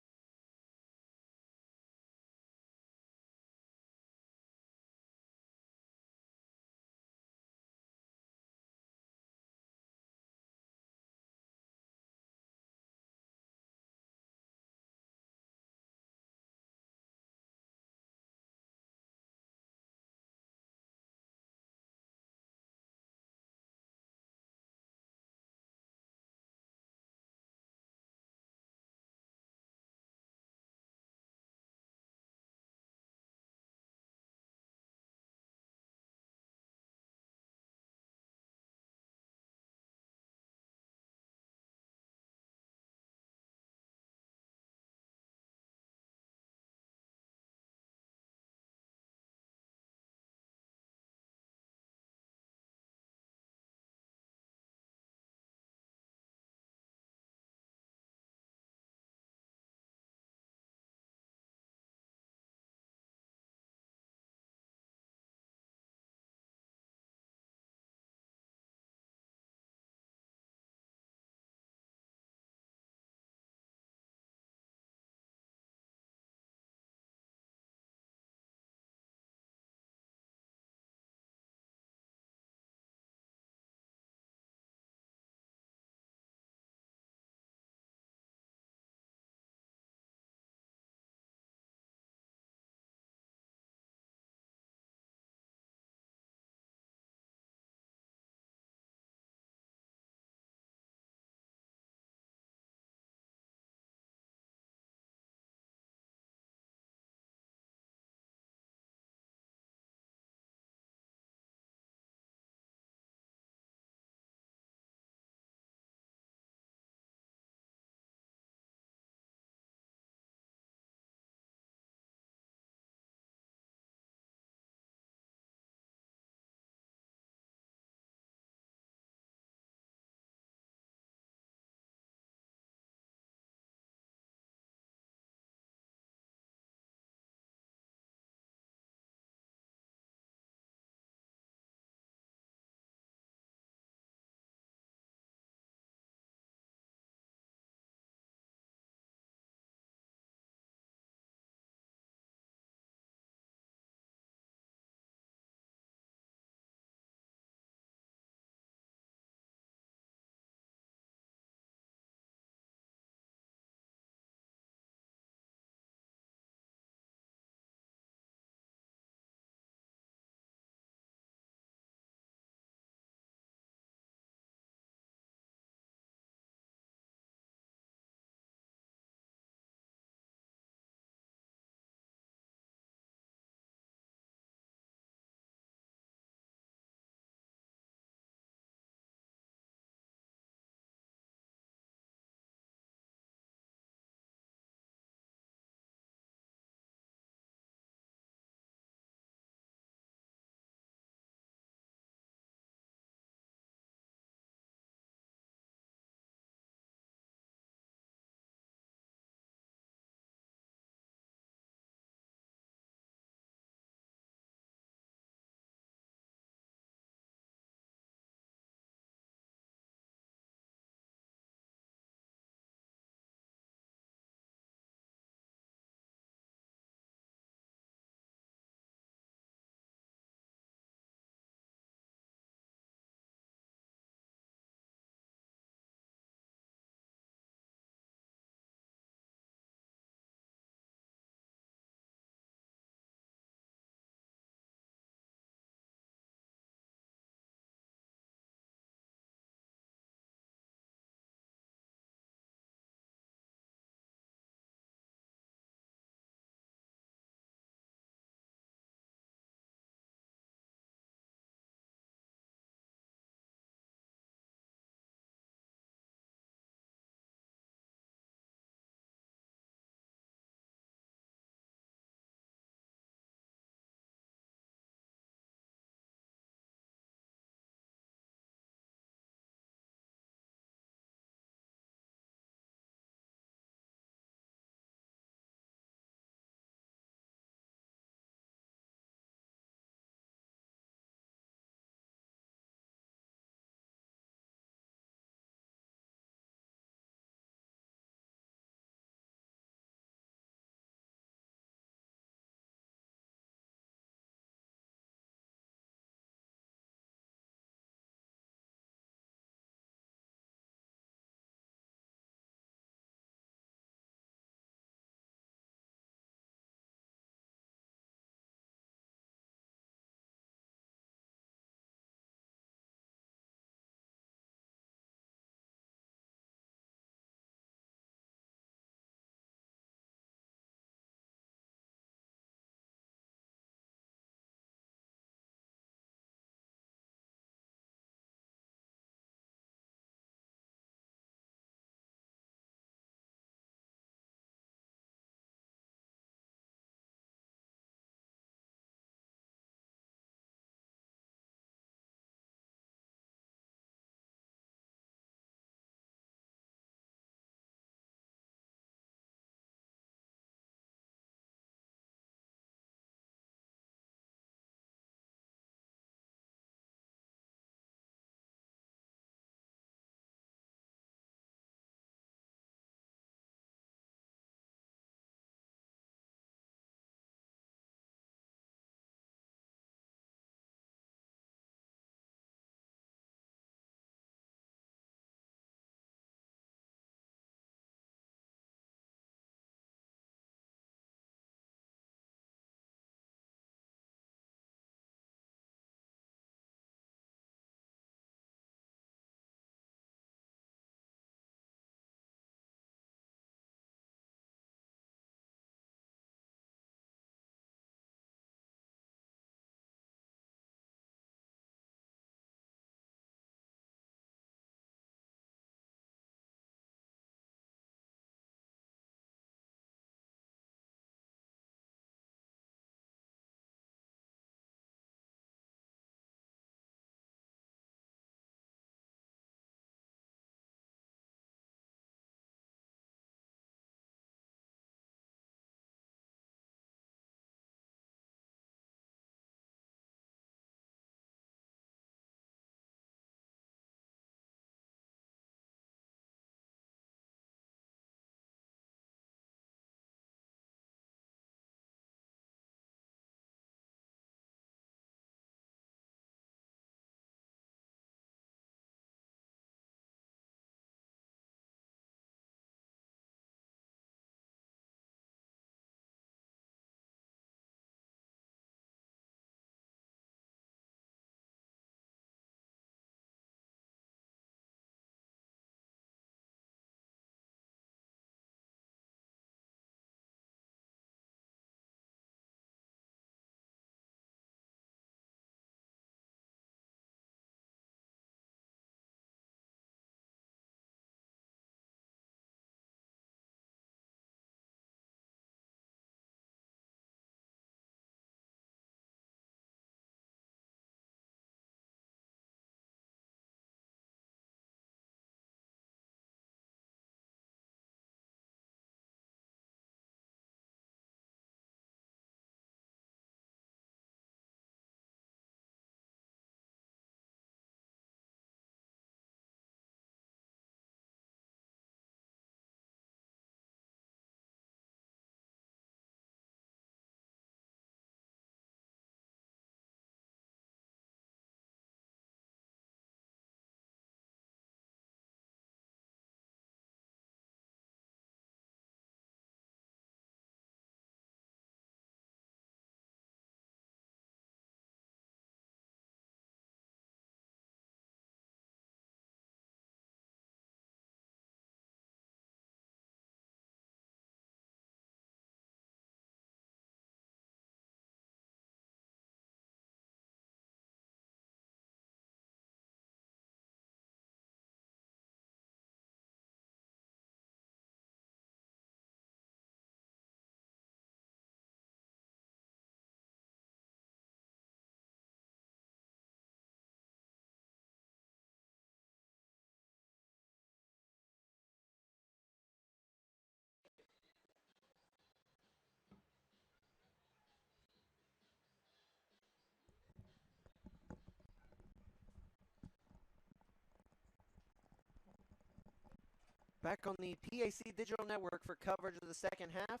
Back on the PAC Digital Network for coverage of the second half.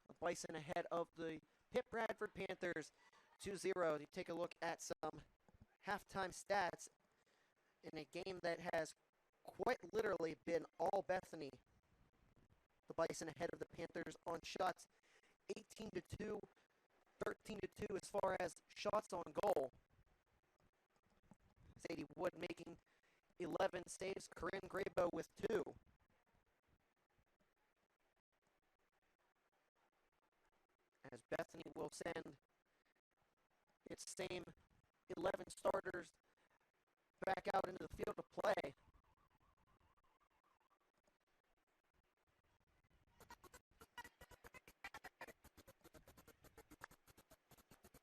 The Bison ahead of the Pitt Bradford Panthers 2-0. You take a look at some halftime stats in a game that has quite literally been all Bethany. The Bison ahead of the Panthers on shots 18-2, 13-2 as far as shots on goal. Sadie Wood making 11 saves, Corinne Graybo with 2. As Bethany will send its same 11 starters back out into the field of play.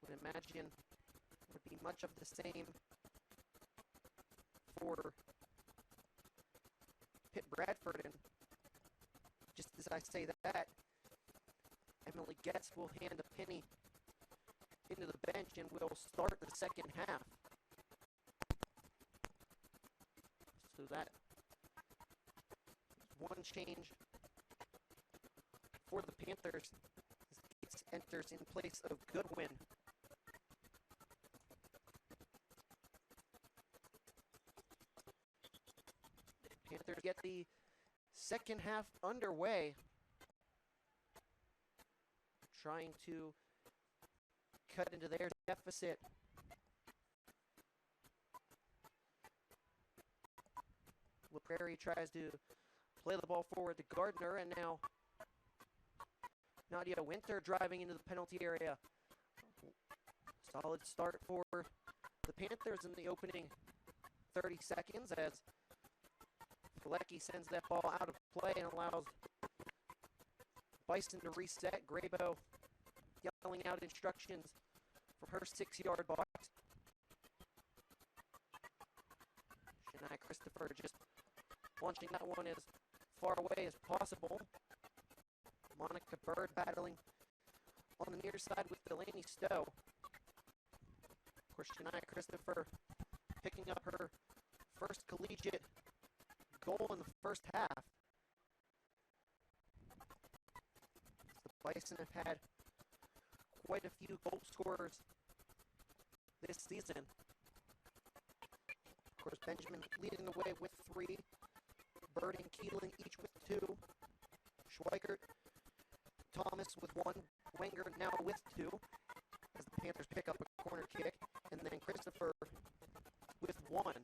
Would imagine would be much of the same for Pitt Bradford, and just as I say that, Emily Getz will hand a penny into the bench and will start the second half. So that is one change for the Panthers as Getz enters in place of Goodwin. Panthers get the second half underway, trying to cut into their deficit. LaPrairie tries to play the ball forward to Gardner, and now Nadia Winter driving into the penalty area. Solid start for the Panthers in the opening 30 seconds as Galecki sends that ball out of play and allows Bison to reset. Graybo yelling out instructions from her 6-yard box. Shania Christopher just launching that one as far away as possible. Monica Bird battling on the near side with Delaney Stowe. Of course, Shania Christopher picking up her first collegiate goal in the first half. The Bison have had quite a few goal scorers this season. Of course, Benjamin leading the way with 3. Bird and Keelan each with 2. Schweikert, Thomas with 1. Wenger now with 2 as the Panthers pick up a corner kick. And then Christopher with 1.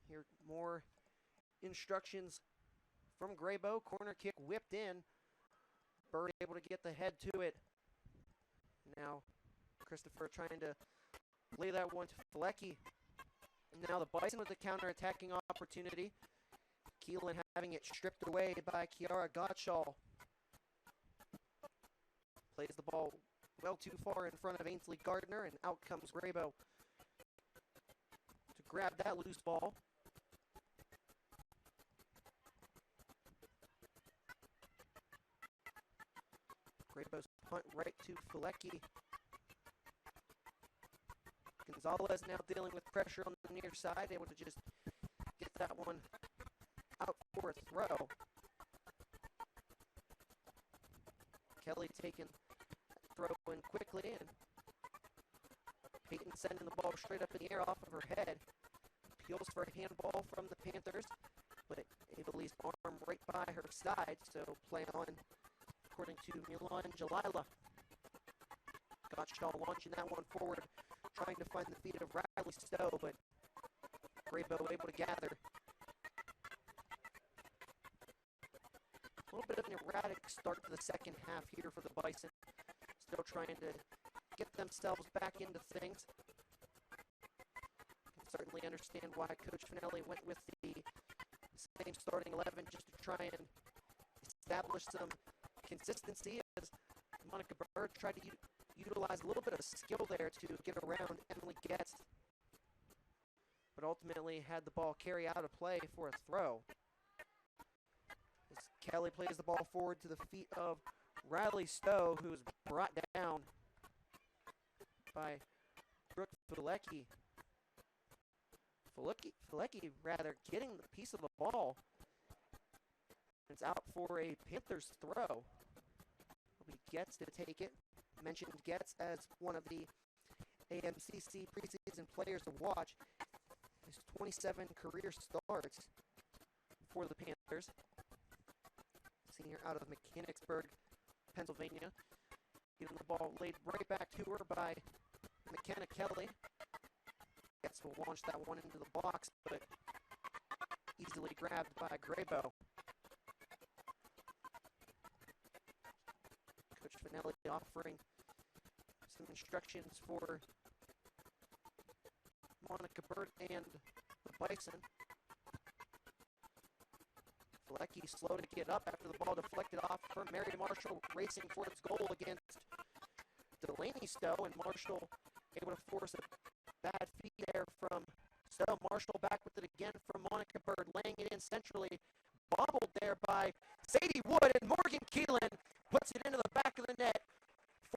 Here, more instructions from Graybo. Corner kick whipped in. Bird able to get the head to it. Now Christopher trying to lay that one to Flecky. And now the Bison with the counter-attacking opportunity. Keelan having it stripped away by Kiara Gottschall. Plays the ball well too far in front of Ainsley Gardner, and out comes Graybo to grab that loose ball. Graybo's punt right to Flecky. Gonzalez now dealing with pressure on the near side, able to just get that one out for a throw. Kelly taking that throw in quickly, and Peyton sending the ball straight up in the air off of her head. Appeals for a handball from the Panthers, but Avali's arm right by her side, so play on according to Milan Jalila. Gottschall launching that one forward, trying to find the feet of Riley Stowe, but Graybo able to gather. A little bit of an erratic start to the second half here for the Bison. Still trying to get themselves back into things. Can certainly understand why Coach Finelli went with the same starting 11 just to try and establish some consistency, as Monica Bird tried to utilize a little bit of skill there to get around Emily Getz, but ultimately had the ball carry out of play for a throw. As Kelly plays the ball forward to the feet of Riley Stowe, who is brought down by Brooke Filecki. Filecki, rather, getting the piece of the ball. It's out for a Panthers throw. It'll be Getz to take it. Mentioned Getz as one of the AMCC preseason players to watch. His 27 career starts for the Panthers. Senior out of Mechanicsburg, Pennsylvania. Getting the ball laid right back to her by McKenna Kelly. Getz will launch that one into the box, but easily grabbed by Graybo. Coach Finelli offering some instructions for Monica Bird and the Bison. Filecki slow to get up after the ball deflected off from Mary Marshall, racing for its goal against Delaney Stowe, and Marshall able to force a bad feed there from Stowe. Marshall back with it again from Monica Bird, laying it in centrally, bobbled there by Sadie Wood, and Morgan Keelan puts it into the back of the net.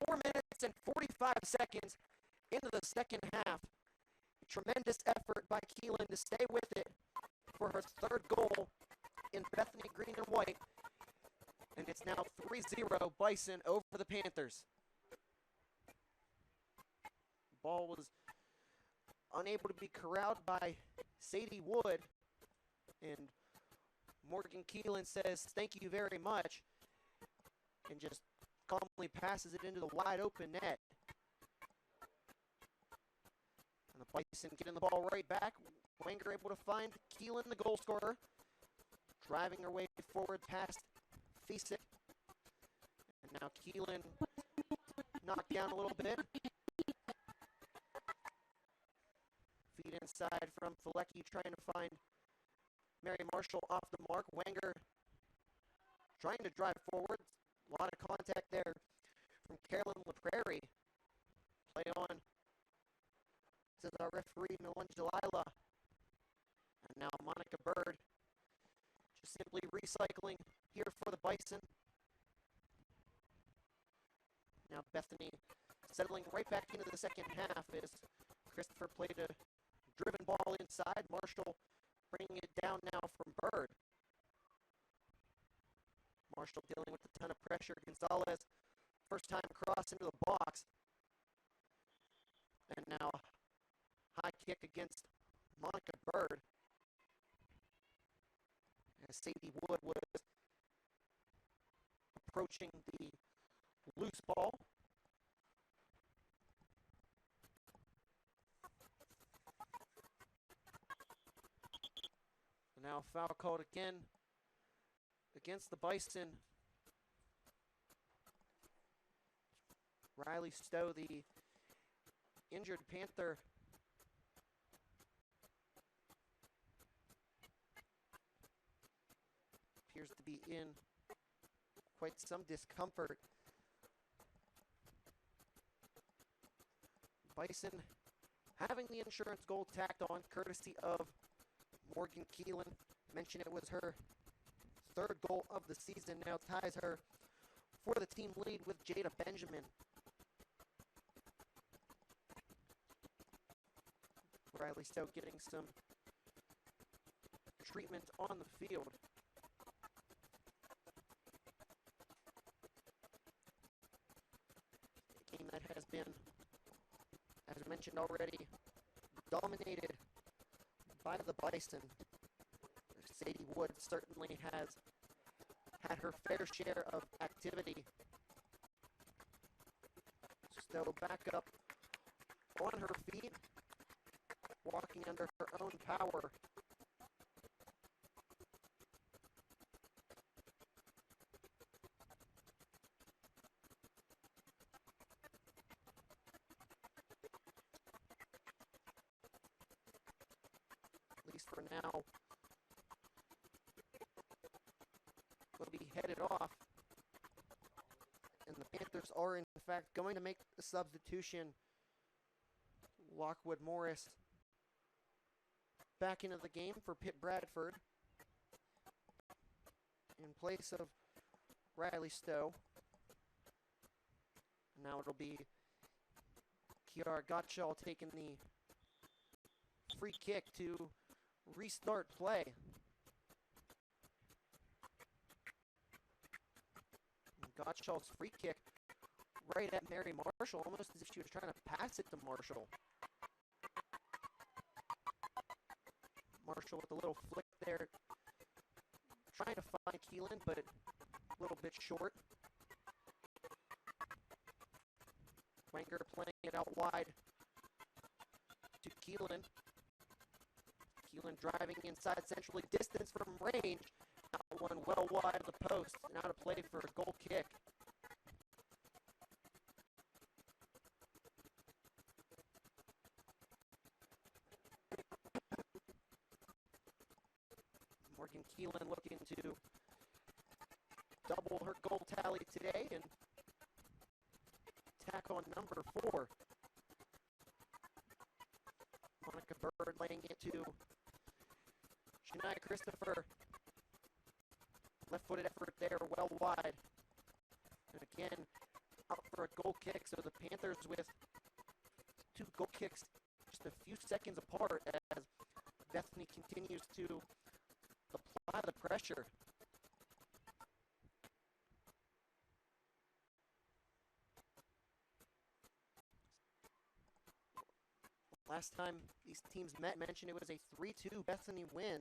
4 minutes and 45 seconds into the second half. A tremendous effort by Keelan to stay with it for her third goal in Bethany green and white. And it's now 3-0 Bison over the Panthers. Ball was unable to be corralled by Sadie Wood. And Morgan Keelan says, "Thank you very much," and just calmly passes it into the wide open net. And the Bison getting the ball right back. Wenger able to find Keelan, the goal scorer, driving her way forward past Fiesick. And now Keelan knocked down a little bit. Feed inside from Filecki, trying to find Mary Marshall off the mark. Wenger trying to drive forward. A lot of contact there from Carolyn LaPrairie. Play on, says our referee, Melinda Delilah. And now Monica Bird just simply recycling here for the Bison. Now Bethany settling right back into the second half as Christopher played a driven ball inside. Marshall bringing it down now from Bird. Marshall dealing with a ton of pressure. Gonzalez, first time cross into the box. And now high kick against Monica Bird. As Sadie Wood was approaching the loose ball. And now foul called again against the Bison. Riley Stowe, the injured Panther, appears to be in quite some discomfort. Bison having the insurance goal tacked on, courtesy of Morgan Keelan. Mentioned it was her third goal of the season, now ties her for the team lead with Jada Benjamin. Riley Stowe getting some treatment on the field. A game that has been, as mentioned already, dominated by the Bison. Sadie Wood certainly has had her fair share of activity. Stowe back up on her feet, walking under her own power. At least for now, will be headed off. And the Panthers are in fact going to make a substitution. Lockwood Morris back into the game for Pitt Bradford in place of Riley Stowe. Now it'll be Kiara Gottschall taking the free kick to restart play. Gottschall's free kick right at Mary Marshall, almost as if she was trying to pass it to Marshall. Marshall with a little flick there, trying to find Keelan, but a little bit short. Wenger playing it out wide to Keelan. Keelan driving inside centrally, distance from range. That one well wide of the post, and out of play for a goal kick. Morgan Keelan looking to double her goal tally today and tack on number 4. Monica Bird laying it to Shania Christopher. Left-footed effort there, well wide. And again, out for a goal kick, so the Panthers with 2 goal kicks just a few seconds apart as Bethany continues to apply the pressure. Last time these teams met, mentioned it was a 3-2 Bethany win.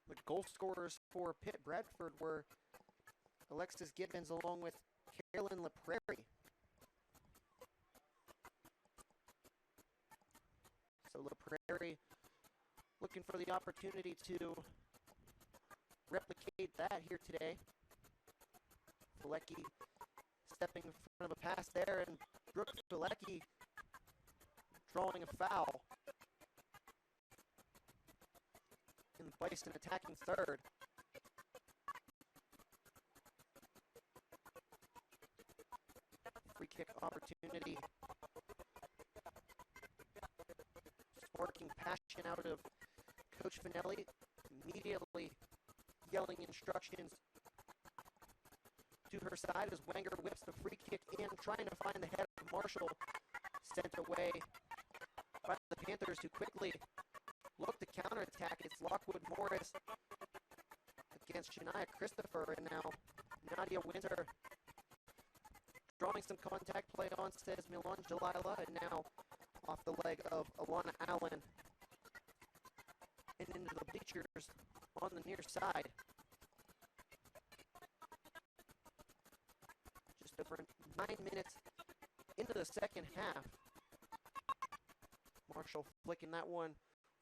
The goal scorers for Pitt Bradford were Alexis Gibbons along with Carolyn LaPrairie. So LaPrairie looking for the opportunity to replicate that here today. Filecki stepping in front of a pass there, and Brooke Filecki drawing a foul. And Bison attacking third. Free kick opportunity. Sparking passion out of Coach Finelli, immediately yelling instructions to her side as Wenger whips the free kick in, trying to find the head of Marshall, sent away by the Panthers, who quickly look to counterattack. It's Lockwood Morris against Shania Christopher, and now Nadia Winter drawing some contact play on, says Milan Jalila, and now off the leg of Alana Allen and into the bleachers on the near side. Just over 9 minutes into the second half. Marshall flicking that one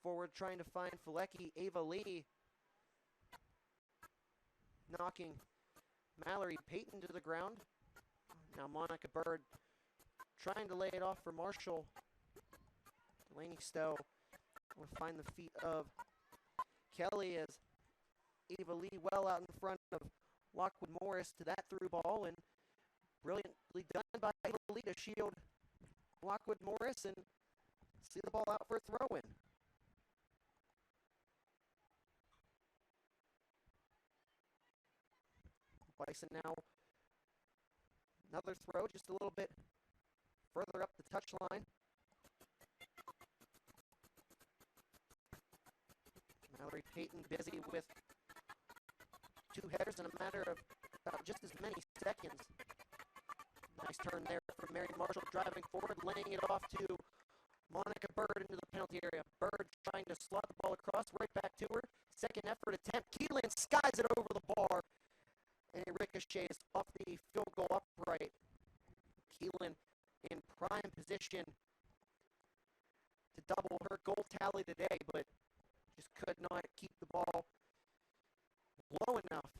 forward, trying to find Filecki. Ava Lee knocking Mallory Payton to the ground. Now Monica Bird trying to lay it off for Marshall. Delaney Stowe will find the feet of Kelly as Ava Lee well out in front of Lockwood Morris to that through ball, and brilliantly done by Ava Lee to shield Lockwood Morris and see the ball out for a throw-in. Bison now, another throw just a little bit further up the touchline. Mallory Payton busy with 2 headers in a matter of about just as many seconds. Nice turn there from Mary Marshall, driving forward, laying it off to Monica Bird into the penalty area. Bird trying to slot the ball across, right back to her. Second effort attempt. Keelan skies it over the bar, and it ricochets off the field goal upright. Keelan in prime position to double her goal tally today, but just could not keep the ball low enough.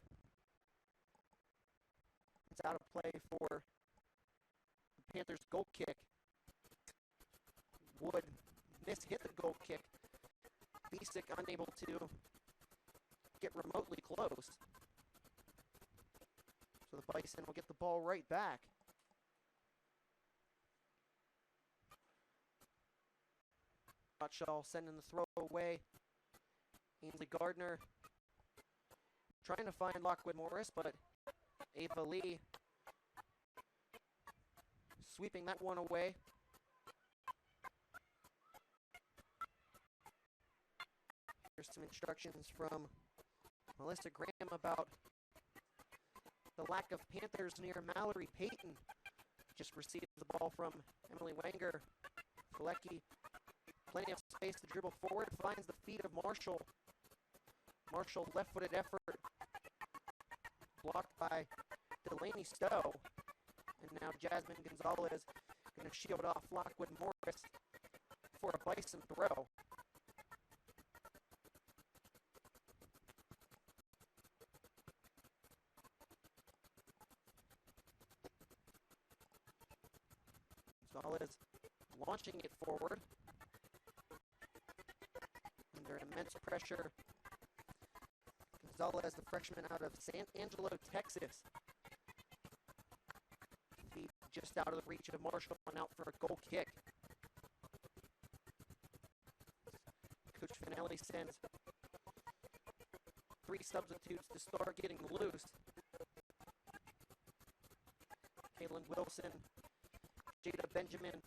It's out of play for the Panthers' goal kick. Wood hit the goal kick. Bisick unable to get remotely close. So the Bison will get the ball right back. Gottschall sending the throw away. Ainsley Gardner trying to find Lockwood Morris, but Ava Lee sweeping that one away. Here's some instructions from Melissa Graham about the lack of Panthers near Mallory Payton. Just received the ball from Emily Wenger. Galecki, plenty of space to dribble forward, finds the feet of Marshall. Marshall, left-footed effort, blocked by Delaney Stowe. And now Jasmine Gonzalez going to shield off Lockwood Morris for a Bison throw. Gonzalez launching it forward. Under immense pressure. Gonzalez, the freshman out of San Angelo, Texas. Feet just out of the reach of Marshall and out for a goal kick. Coach Finelli sends 3 substitutes to start getting loose. Kaylin Wilson, Jada Benjamin,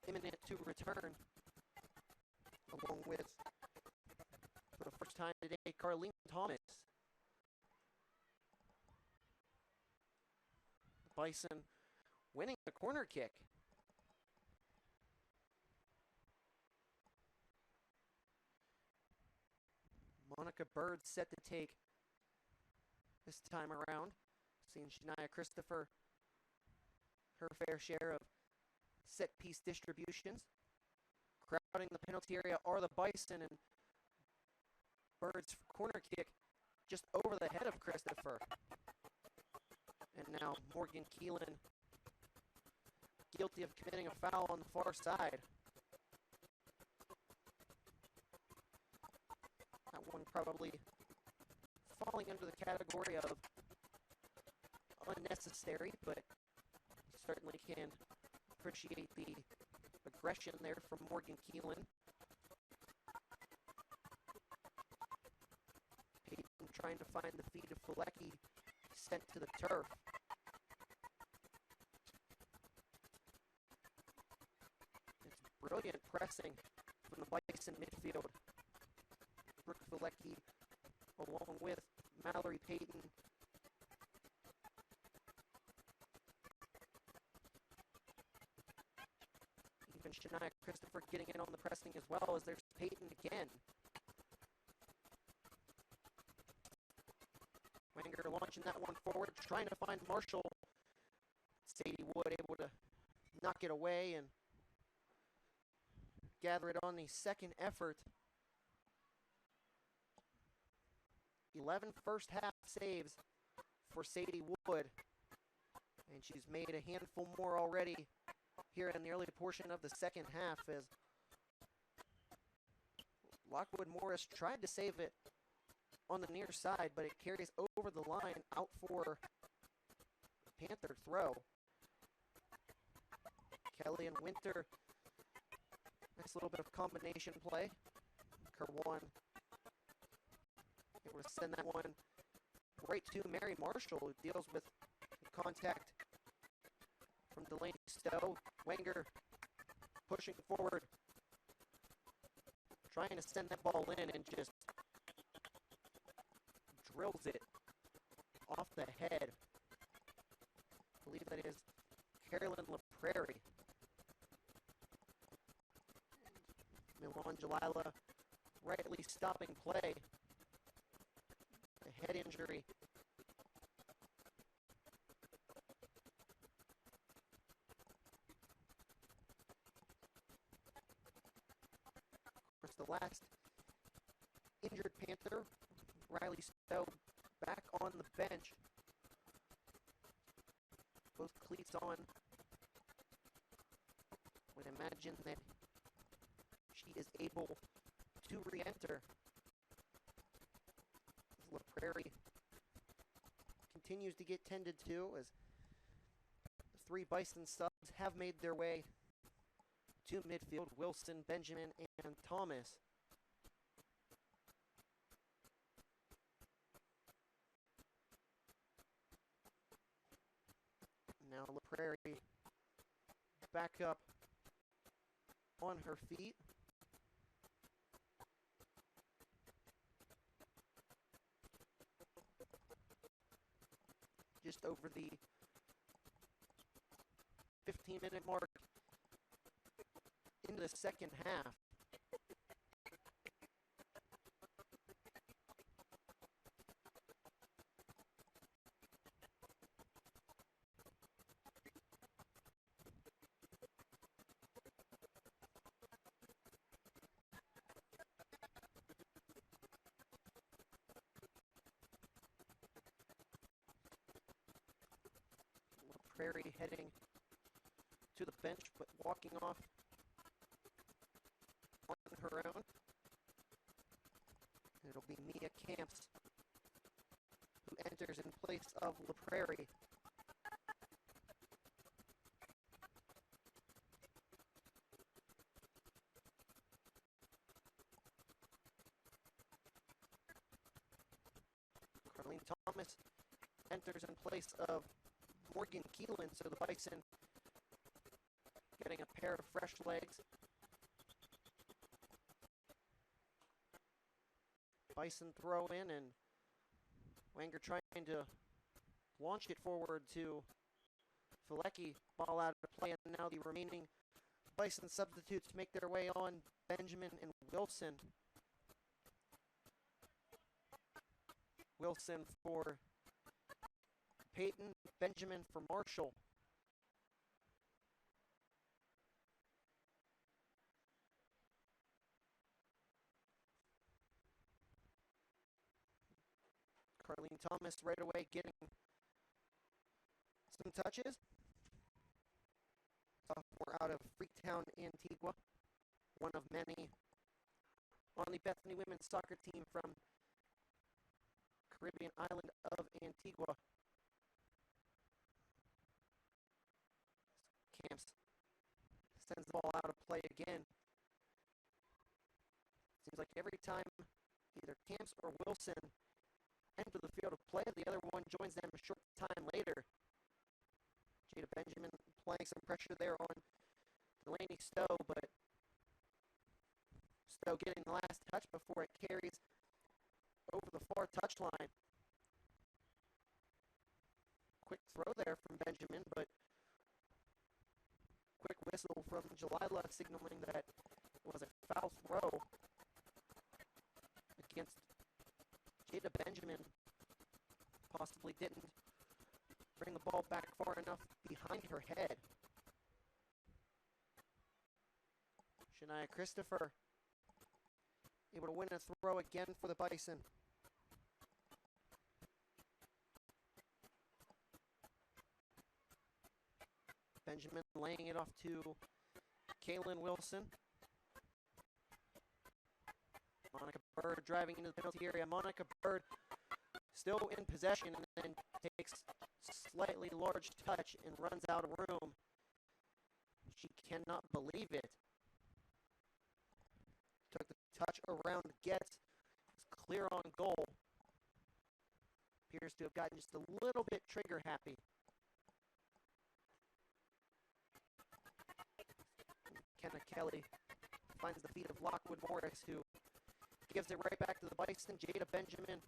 imminent to return, along with, for the first time today, Carlene Thomas. Bison winning the corner kick. Monica Bird set to take this time around. Seeing Shania Christopher her fair share of set-piece distributions. Crowding the penalty area are the Bison, and Bird's corner kick just over the head of Christopher. And now Morgan Keelan, guilty of committing a foul on the far side. That one probably falling under the category of unnecessary, but certainly can appreciate the aggression there from Morgan Keelan. Payton trying to find the feet of Galecki, sent to the turf. It's brilliant pressing from the Bison midfield. Brooke Galecki along with Mallory Payton. Even Shania Christopher getting in on the pressing as well, as there's Payton again. Wenger launching that one forward, trying to find Marshall. Sadie Wood able to knock it away and gather it on the second effort. 11 first half saves for Sadie Wood, and she's made a handful more already here in the early portion of the second half, as Lockwood Morris tried to save it on the near side, but it carries over the line out for Panther throw. Kelly and Winter, nice little bit of combination play. Kerwan able to send that one right to Mary Marshall, who deals with contact from Delaney Stowe. Wenger pushing forward, trying to send that ball in, and just drills it off the head. I believe that is Carolyn LaPrairie. Milan Jalila rightly stopping play. A head injury. Of course, the last injured Panther, Riley Stowe, back on the bench. Both cleats on. Would imagine that she is able to re-enter. LaPrairie continues to get tended to, as the 3 Bison subs have made their way to midfield: Wilson, Benjamin, and Thomas. Now LaPrairie back up on her feet. just over the 15-minute mark into the second half. Prairie heading to the bench, but walking off on her own. It'll be Mia Camps who enters in place of La Prairie. Carlene Thomas enters in place of Morgan Keelan, so the Bison getting a pair of fresh legs. Bison throw in, and Wenger trying to launch it forward to Filecki. Ball out of play, and now the remaining Bison substitutes make their way on. Benjamin and Wilson. Wilson for Peyton, Benjamin for Marshall. Carlene Thomas right away getting some touches. Sophomore out of Freetown, Antigua. One of many on the Bethany women's soccer team from Caribbean island of Antigua. Camps sends the ball out of play again. Seems like every time either Camps or Wilson enter the field of play, the other one joins them a short time later. Jada Benjamin applying some pressure there on Delaney Stowe, but Stowe getting the last touch before it carries over the far touchline. Quick throw there from Benjamin, but quick whistle from Jalila signaling that it was a foul throw against Jada Benjamin. Possibly didn't bring the ball back far enough behind her head. Shania Christopher able to win a throw again for the Bison. Benjamin laying it off to Kaylin Wilson. Monica Bird driving into the penalty area. Monica Bird still in possession and then takes slightly large touch and runs out of room. She cannot believe it. Took the touch around Getz. Was clear on goal. Appears to have gotten just a little bit trigger happy. Kenna Kelly finds the feet of Lockwood Morris, who gives it right back to the Bison. Jada Benjamin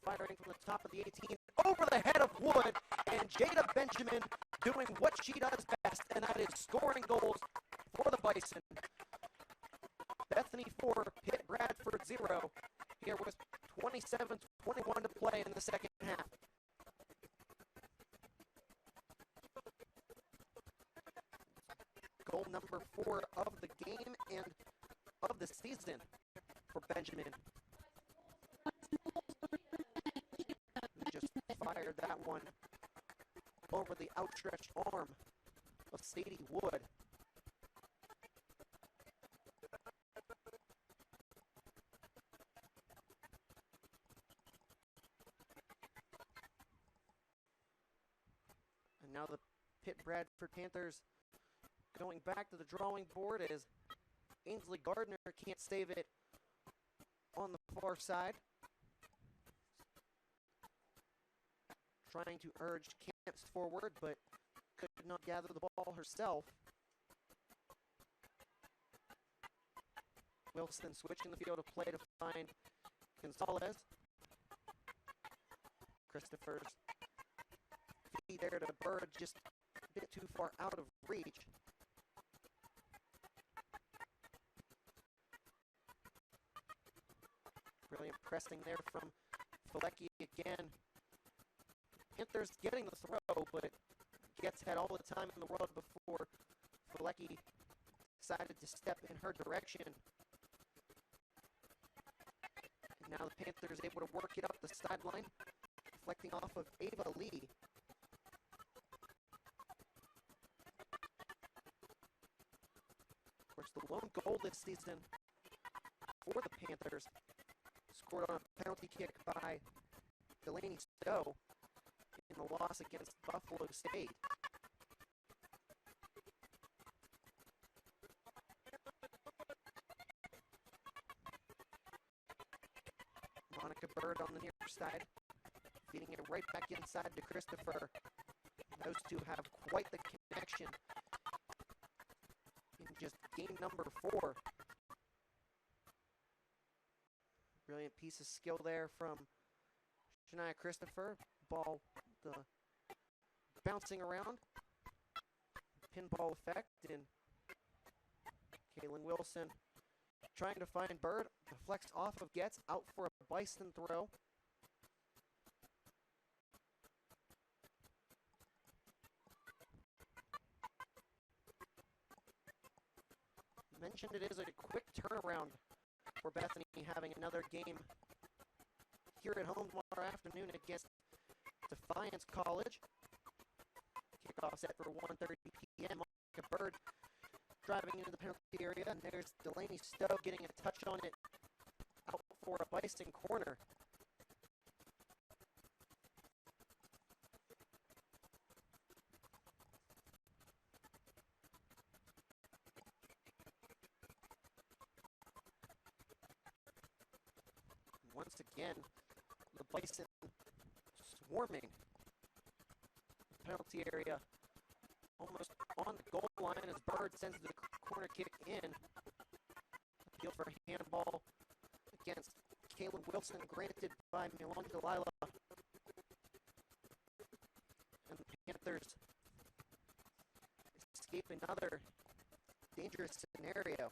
firing from the top of the 18 over the head of Wood, and Jada Benjamin doing what she does best, and that is scoring goals for the Bison. Bethany 4, Pitt Bradford 0. Here was 27-21 to play in the second half. Goal number 4 of the game and of the season for Benjamin. He just fired that one over the outstretched arm of Sadie Wood. And now the Pitt Bradford Panthers going back to the drawing board as Ainsley Gardner can't save it on the far side. Trying to urge Camps forward, but could not gather the ball herself. Wilson switching the field of play to find Gonzalez. Christopher's there to Bird, just a bit too far out of reach. Brilliant pressing there from Felecki again. Panthers getting the throw, but Getz had all the time in the world before Felecki decided to step in her direction. And now the Panthers able to work it up the sideline, deflecting off of Ava Lee. Of course, the lone goal this season for the Panthers scored on a penalty kick by Delaney Stowe in the loss against Buffalo State. Monica Bird on the near side, feeding it right back inside to Christopher. Those two have quite the connection in just game number 4. Brilliant piece of skill there from Shania Christopher. Ball bouncing around. Pinball effect, and Kaylin Wilson trying to find Bird. Deflects off of Getz, out for a Bison throw. Mentioned it is a quick turnaround for Bethany, having another game here at home tomorrow afternoon against Defiance College. Kickoff set for 1:30 p.m. Monica Bird driving into the penalty area, and there's Delaney Stowe getting a touch on it, out for a Bison corner. Once again, the Bison swarming the penalty area, almost on the goal line as Bird sends the corner kick in. Appeal for a handball against Kaylin Wilson, granted by Milan Delilah. And the Panthers escape another dangerous scenario.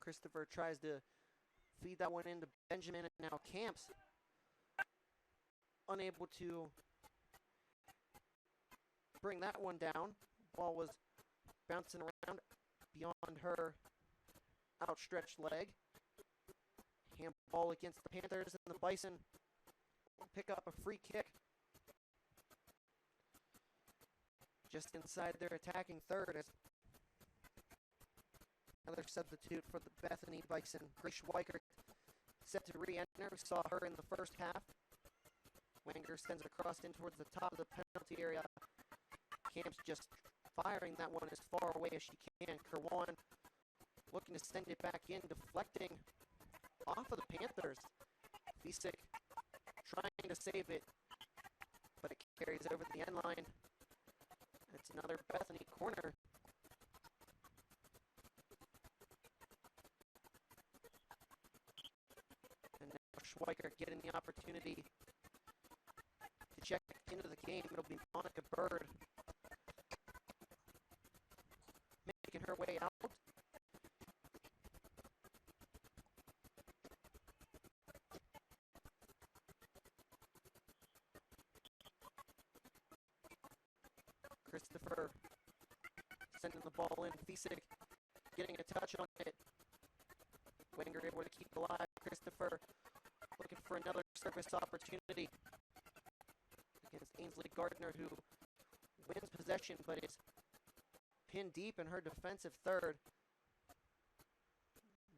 Christopher tries to feed that one into Benjamin, and now Camps unable to bring that one down. Ball was bouncing around beyond her outstretched leg. Handball against the Panthers, and the Bison will pick up a free kick just inside their attacking third, as another substitute for the Bethany Bison, Grace Schweikert, set to re-enter. We saw her in the first half. Wenger sends it across in towards the top of the penalty area. Camps just firing that one as far away as she can. Kerwan looking to send it back in, deflecting off of the Panthers. Visick trying to save it, but it carries over the end line. It's another Bethany corner. And now Schweikert getting the opportunity to check into the game. It'll be Monica Bird making her way out. Christopher sending the ball in. Visick getting a touch on it. Wenger able to keep it alive. Christopher looking for another service opportunity against Ainsley Gardner, who wins possession but is pinned deep in her defensive third.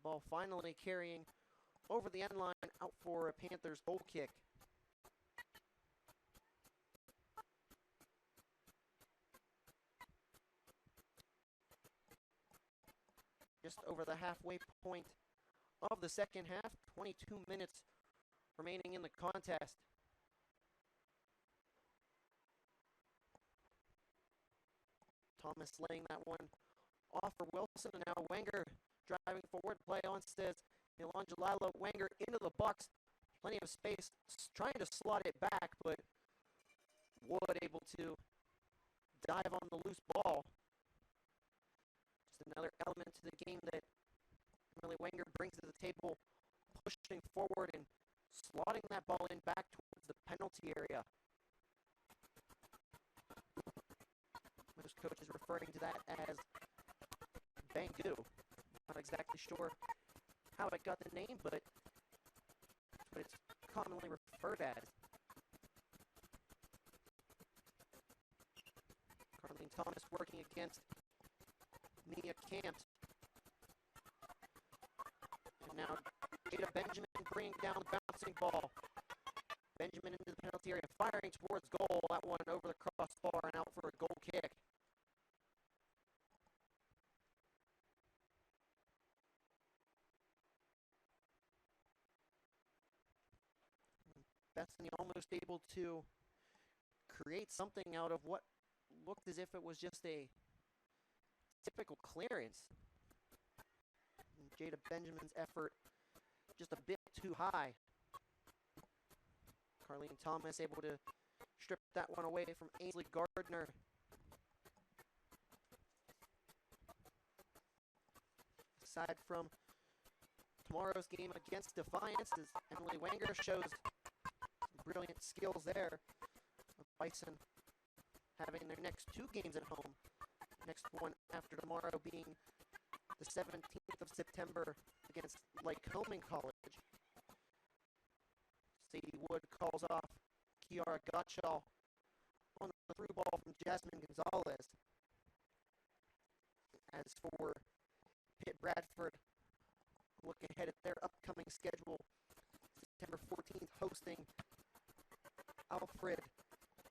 Ball finally carrying over the end line, out for a Panthers goal kick. Just over the halfway point of the second half, 22 minutes remaining in the contest. Thomas laying that one off for Wilson, and now Wenger driving forward, play says Elangelilo Wenger into the box. Plenty of space, trying to slot it back, but Wood able to dive on the loose ball. Just another element to the game that Emily Wenger brings to the table, pushing forward and slotting that ball in back towards the penalty area. Most coaches referring to that as Bangu. Not exactly sure how it got the name, but that's what it's commonly referred as. Carlene Thomas working against Mia Camps. And now Jada Benjamin bringing down the bouncing ball. Benjamin into the penalty area, firing towards goal. That one over the crossbar and out for a goal kick. Bethany almost able to create something out of what looked as if it was just a typical clearance. And Jada Benjamin's effort just a bit too high. Carlene Thomas able to strip that one away from Ainsley Gardner. Aside from tomorrow's game against Defiance, as Emily Wenger shows some brilliant skills there. Bison having their next two games at home. Next one after tomorrow being the 17th of September against Lycoming College. Sadie Wood calls off Kiara Gottschall on the through ball from Jasmine Gonzalez. As for Pitt Bradford, look ahead at their upcoming schedule. September 14th hosting Alfred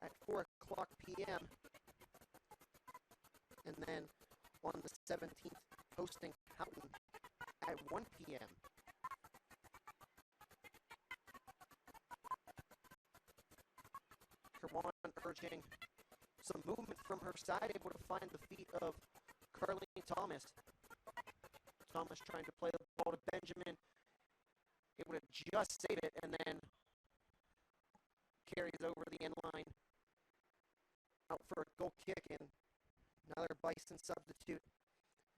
at 4 o'clock p.m. And then on the 17th hosting Houghton at 1 p.m. Kerwan urging some movement from her side, able to find the feet of Carlene Thomas. Thomas trying to play the ball to Benjamin, able to just save it, and then carries over the end line. Out for a goal kick, and another Bison substitute.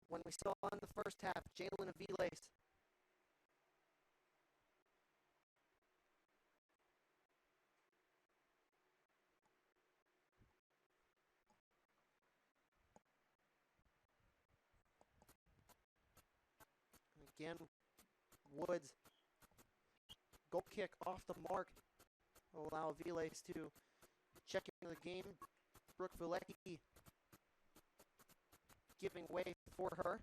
When we saw in the first half, Jalen Aviles. Again, Woods, goal kick off the mark will allow Aviles to check into the game. Brooke Vilecki giving way for her.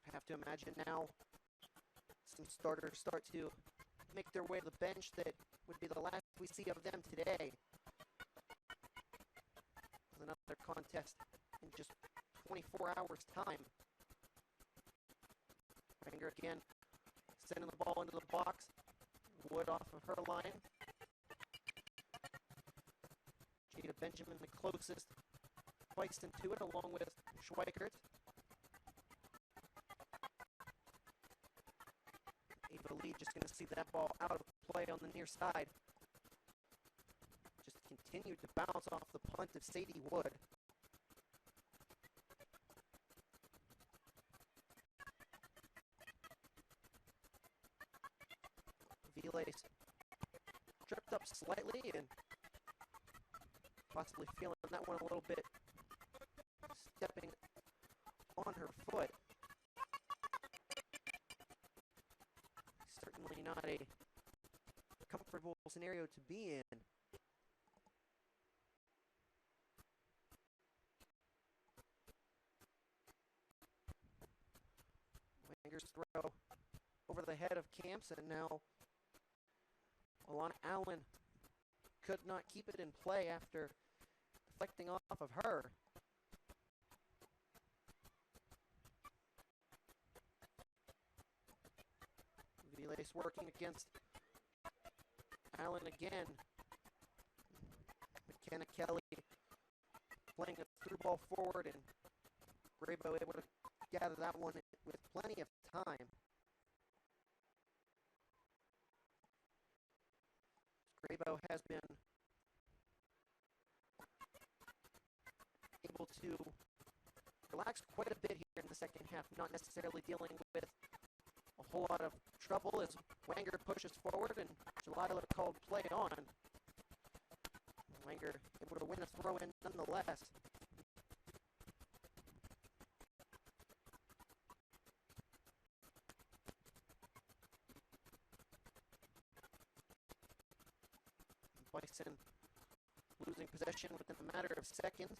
I have to imagine now some starters start to make their way to the bench that would be the last we see of them today. Another contest in just 24 hours time. Wenger again sending the ball into the box. Wood off of her line. Jada Benjamin the closest. Bison to it along with Schweikert. Ava Lee just going to see that ball out of play on the near side. Just continued to bounce off the punt of Sadie Wood. Viles tripped up slightly and possibly feeling that one a little bit, stepping on her foot. Certainly not a comfortable scenario to be in. Wenger's throw over the head of Camps, and now Alana Allen could not keep it in play after deflecting off of her. Viles working against Allen again. McKenna Kelly playing a through ball forward and Grabo able to gather that one with plenty of time. Grabo has been able to relax quite a bit here in the second half, not necessarily dealing with a whole lot of trouble as Wenger pushes forward and Gelato called play on. Wenger able to win a throw-in nonetheless. Bison losing possession within a matter of seconds.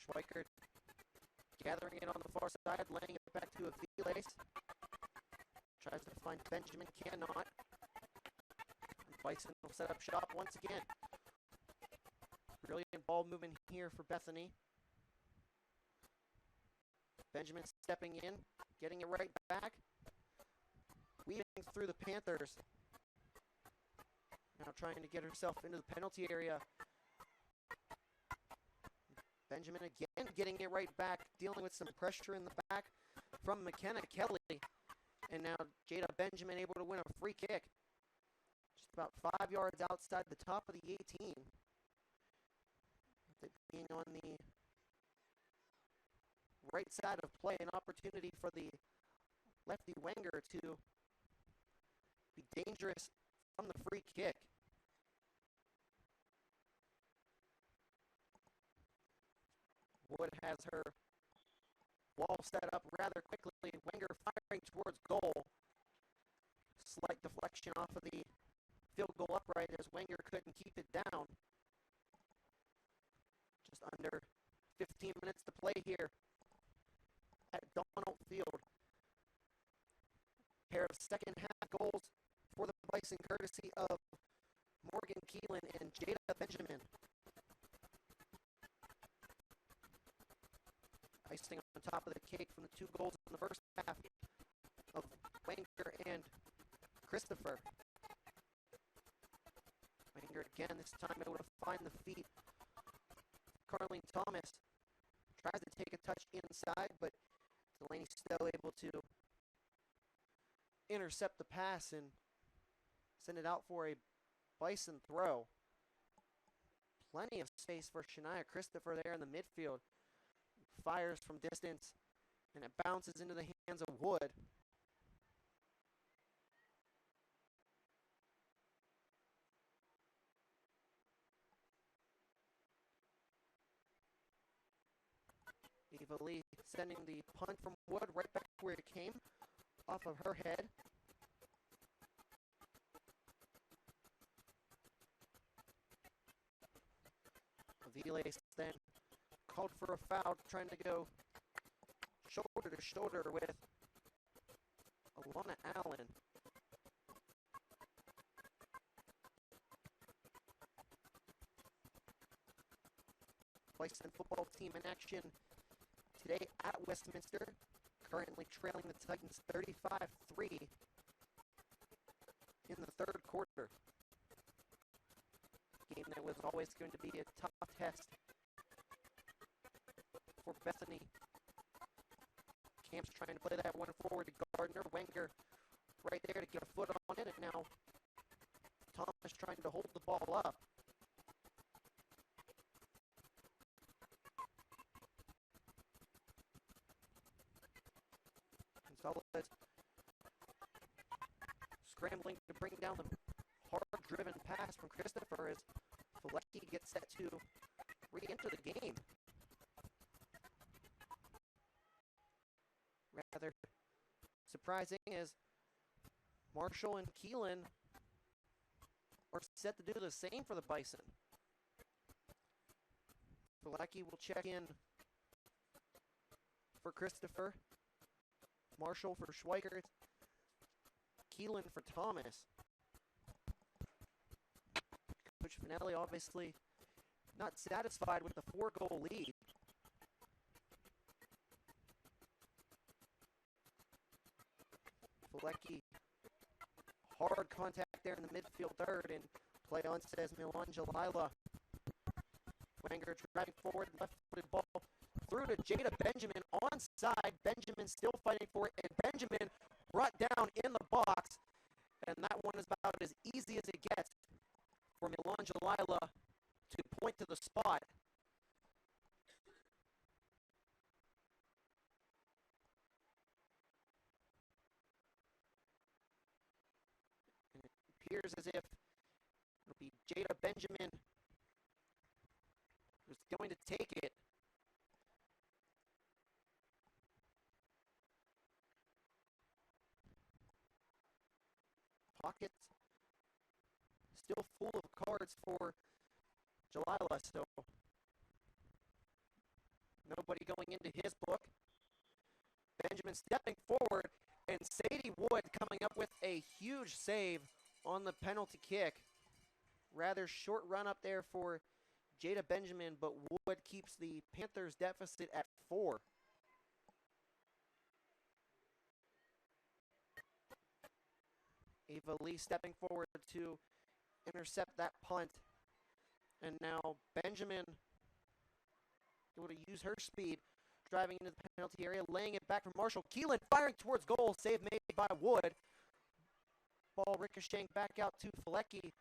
Schweikert gathering it on the far side, laying it back to Aviles. Tries to find Benjamin, cannot. Bison will set up shop once again. Brilliant ball movement here for Bethany. Benjamin stepping in, getting it right back. Weaving through the Panthers. Now trying to get herself into the penalty area. Benjamin again getting it right back, dealing with some pressure in the back from McKenna Kelly. And now Jada Benjamin able to win a free kick. Just about 5 yards outside the top of the 18. It being on the right side of play, an opportunity for the lefty Wenger to be dangerous from the free kick. Wood has her wall set up rather quickly. Wenger firing towards goal. Slight deflection off of the field goal upright as Wenger couldn't keep it down. Just under 15 minutes to play here at Donald Field. Pair of second half goals for the Bison courtesy of Morgan Keelan and Jada Benjamin. Icing on top of the cake from the 2 goals in the first half of Wenger and Christopher. Wenger again, this time able to find the feet. Carleen Thomas tries to take a touch inside, but Delaney still able to intercept the pass and send it out for a Bison throw. Plenty of space for Shania Christopher there in the midfield. Fires from distance, and it bounces into the hands of Wood. Eva Lee sending the punt from Wood right back where it came, off of her head. Aviles then called for a foul, trying to go shoulder to shoulder with Alana Allen. Bison football team in action today at Westminster, currently trailing the Titans 35-3 in the third quarter. Game that was always going to be a tough test for Bethany. Camp's trying to play that one forward to Gardner. Wenger right there to get a foot on it, and now Thomas trying to hold the ball up. Gonzalez scrambling to bring down the hard-driven pass from Christopher as Filecki gets set to re-enter the game. Rather surprising as Marshall and Keelan are set to do the same for the Bison. Filecki will check in for Christopher, Marshall for Schweikert, Keelan for Thomas. Coach Finelli obviously not satisfied with the 4-goal lead. Filecki, hard contact there in the midfield third, and Play on, says Milan Jalila. Wenger driving forward, left-footed ball through to Jada Benjamin onside. Benjamin still fighting for it, and Benjamin brought down in the box. And that one is about as easy as it gets for Milan Jalila to point to the spot. And it appears as if it'll be Jada Benjamin who's going to take it. Pocket still full of cards for Jalila, so nobody going into his book. Benjamin stepping forward, and Sadie Wood coming up with a huge save on the penalty kick. Rather short run up there for Jada Benjamin, but Wood keeps the Panthers deficit at 4. Ava Lee stepping forward to intercept that punt. And now Benjamin able to use her speed, driving into the penalty area, laying it back for Marshall. Keelan firing towards goal, save made by Wood. Ball ricocheting back out to Flecky.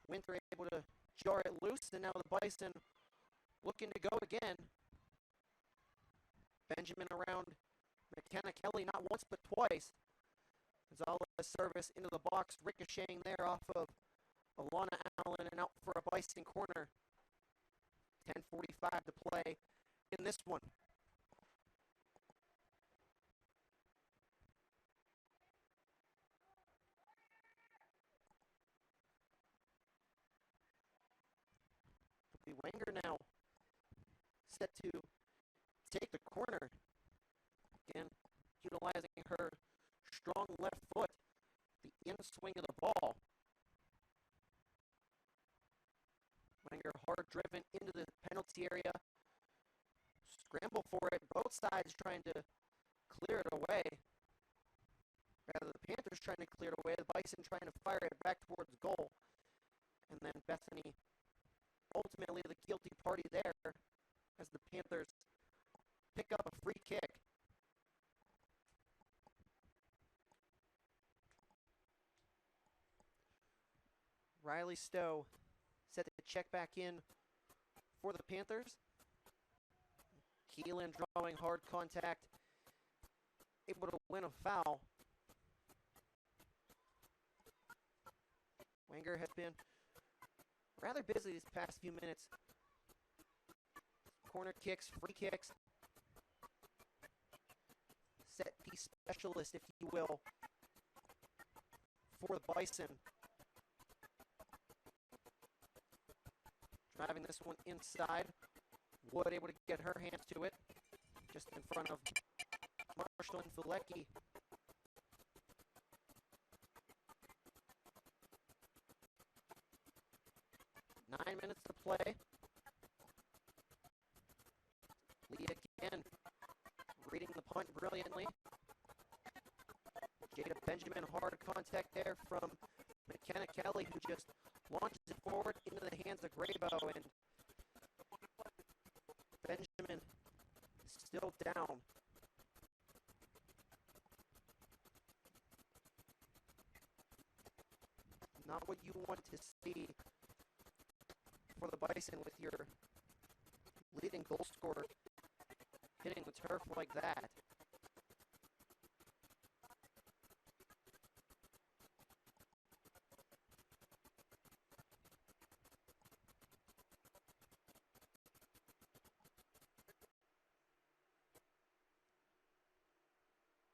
Winter able to jar it loose, and now the Bison looking to go again. Benjamin around McKenna Kelly not once but twice. Gonzalez service into the box, ricocheting there off of Alana Allen and out for a Bison corner. 10:45 to play in this one. Wenger now set to take the corner. Again, utilizing her strong left foot, the in-swing of the ball. Wenger hard driven into the penalty area. Scramble for it. Both sides trying to clear it away. Rather, the Panthers trying to clear it away. The Bison trying to fire it back towards goal. And then Bethany ultimately the guilty party there as the Panthers pick up a free kick. Riley Stowe set to check back in for the Panthers. Keelan drawing hard contact, able to win a foul. Wenger has been rather busy these past few minutes. Corner kicks, free kicks. Set piece specialist, if you will, for the Bison. Driving this one inside. Wood able to get her hands to it. Just in front of Marshall and Filecki. Nine minutes to play. Lee again, reading the punt brilliantly. Jada Benjamin, hard contact there from McKenna Kelly, who just launches it forward into the hands of Graybo, and Benjamin still down. Not what you want to see for the Bison with your leading goal scorer hitting the turf like that.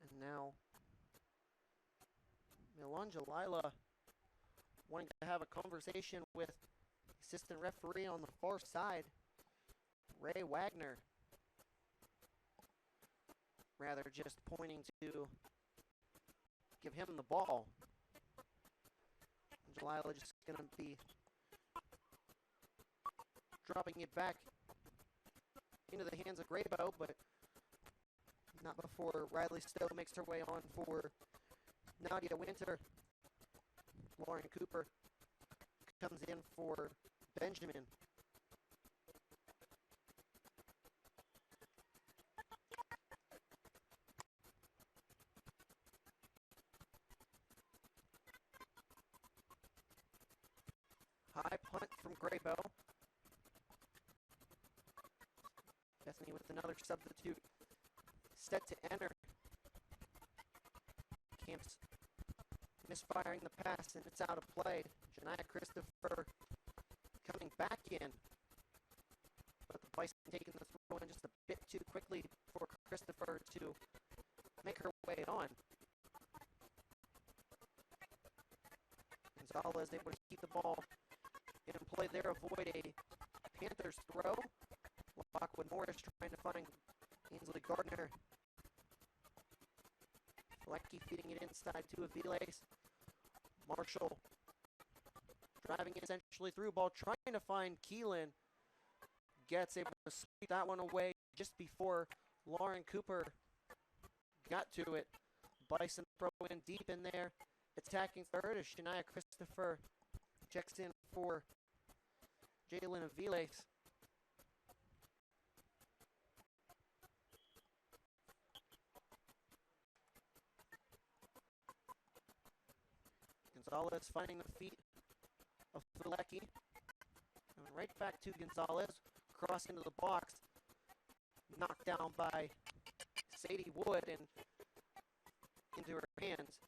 And now Milan Jalila wanting to have a conversation with assistant referee on the far side, Ray Wagner. Rather just pointing to give him the ball. Jalila just going to be dropping it back into the hands of Graybo, but not before Riley Stowe makes her way on for Nadia Winter. Lauren Cooper comes in for Benjamin. High punt from Graybo. Bethany with another substitute. Set to enter. Camps misfiring the pass, and it's out of play. Shania Christopher coming back in. But the Bison taking the throw in just a bit too quickly for Christopher to make her way on. Gonzalez able to keep the ball in play there, avoid a Panthers throw. Lockwood Morris trying to find Ainsley Gardner. Lecky feeding it inside to Aviles. Marshall driving it essentially through ball, trying to find Keelan. Gets able to sweep that one away just before Lauren Cooper got to it. Bison throw in deep in there. Attacking third as Shania Christopher checks in for Jalen Aviles. Gonzalez finding the feet of Filecki. And right back to Gonzalez. Cross into the box. Knocked down by Sadie Wood and into her hands.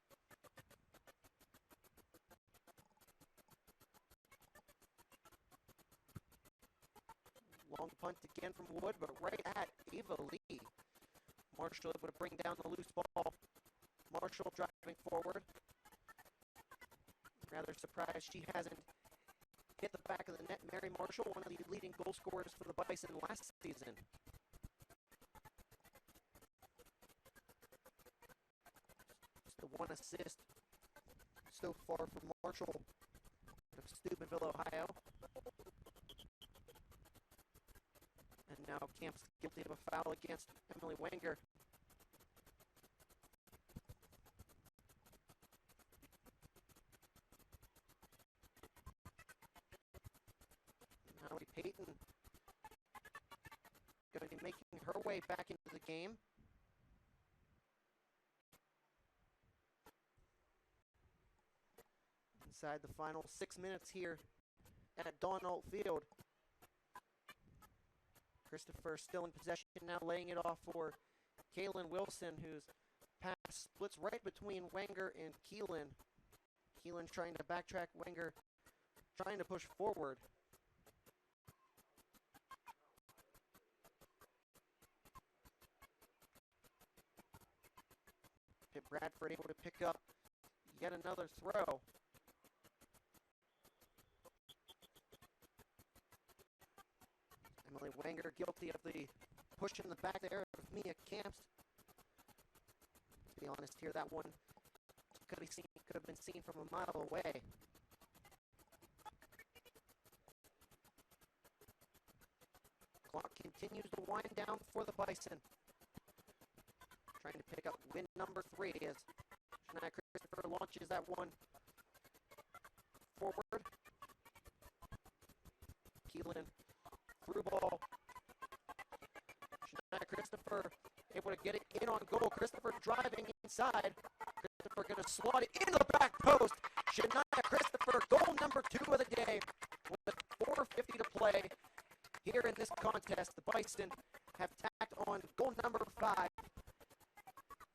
Long punt again from Wood, but right at Ava Lee. Marshall able to bring down the loose ball. Marshall driving forward. Rather surprised she hasn't hit the back of the net. Mary Marshall, one of the leading goal scorers for the Bison last season. Just the one assist so far for Marshall of Steubenville, Ohio. And now Camp's guilty of a foul against Emily Wenger. Allie Payton going to be making her way back into the game. Inside the final 6 minutes here at Donald Field. Christopher still in possession now, laying it off for Kaylin Wilson, whose pass splits right between Wenger and Keelan. Keelan trying to backtrack, Wenger trying to push forward. Pitt Bradford able to pick up yet another throw. Emily Wenger guilty of the push in the back there of Mia Camps. To be honest here, that one could have been seen from a mile away. Clock continues to wind down for the Bison. Trying to pick up win number 3 as Shania Christopher launches that one forward. Keelan through ball. Shania Christopher able to get it in on goal. Christopher driving inside. Christopher going to slot it into the back post. Shania Christopher, goal number 2 of the day with 4:50 to play here in this contest. The Bison have tacked on goal number 5.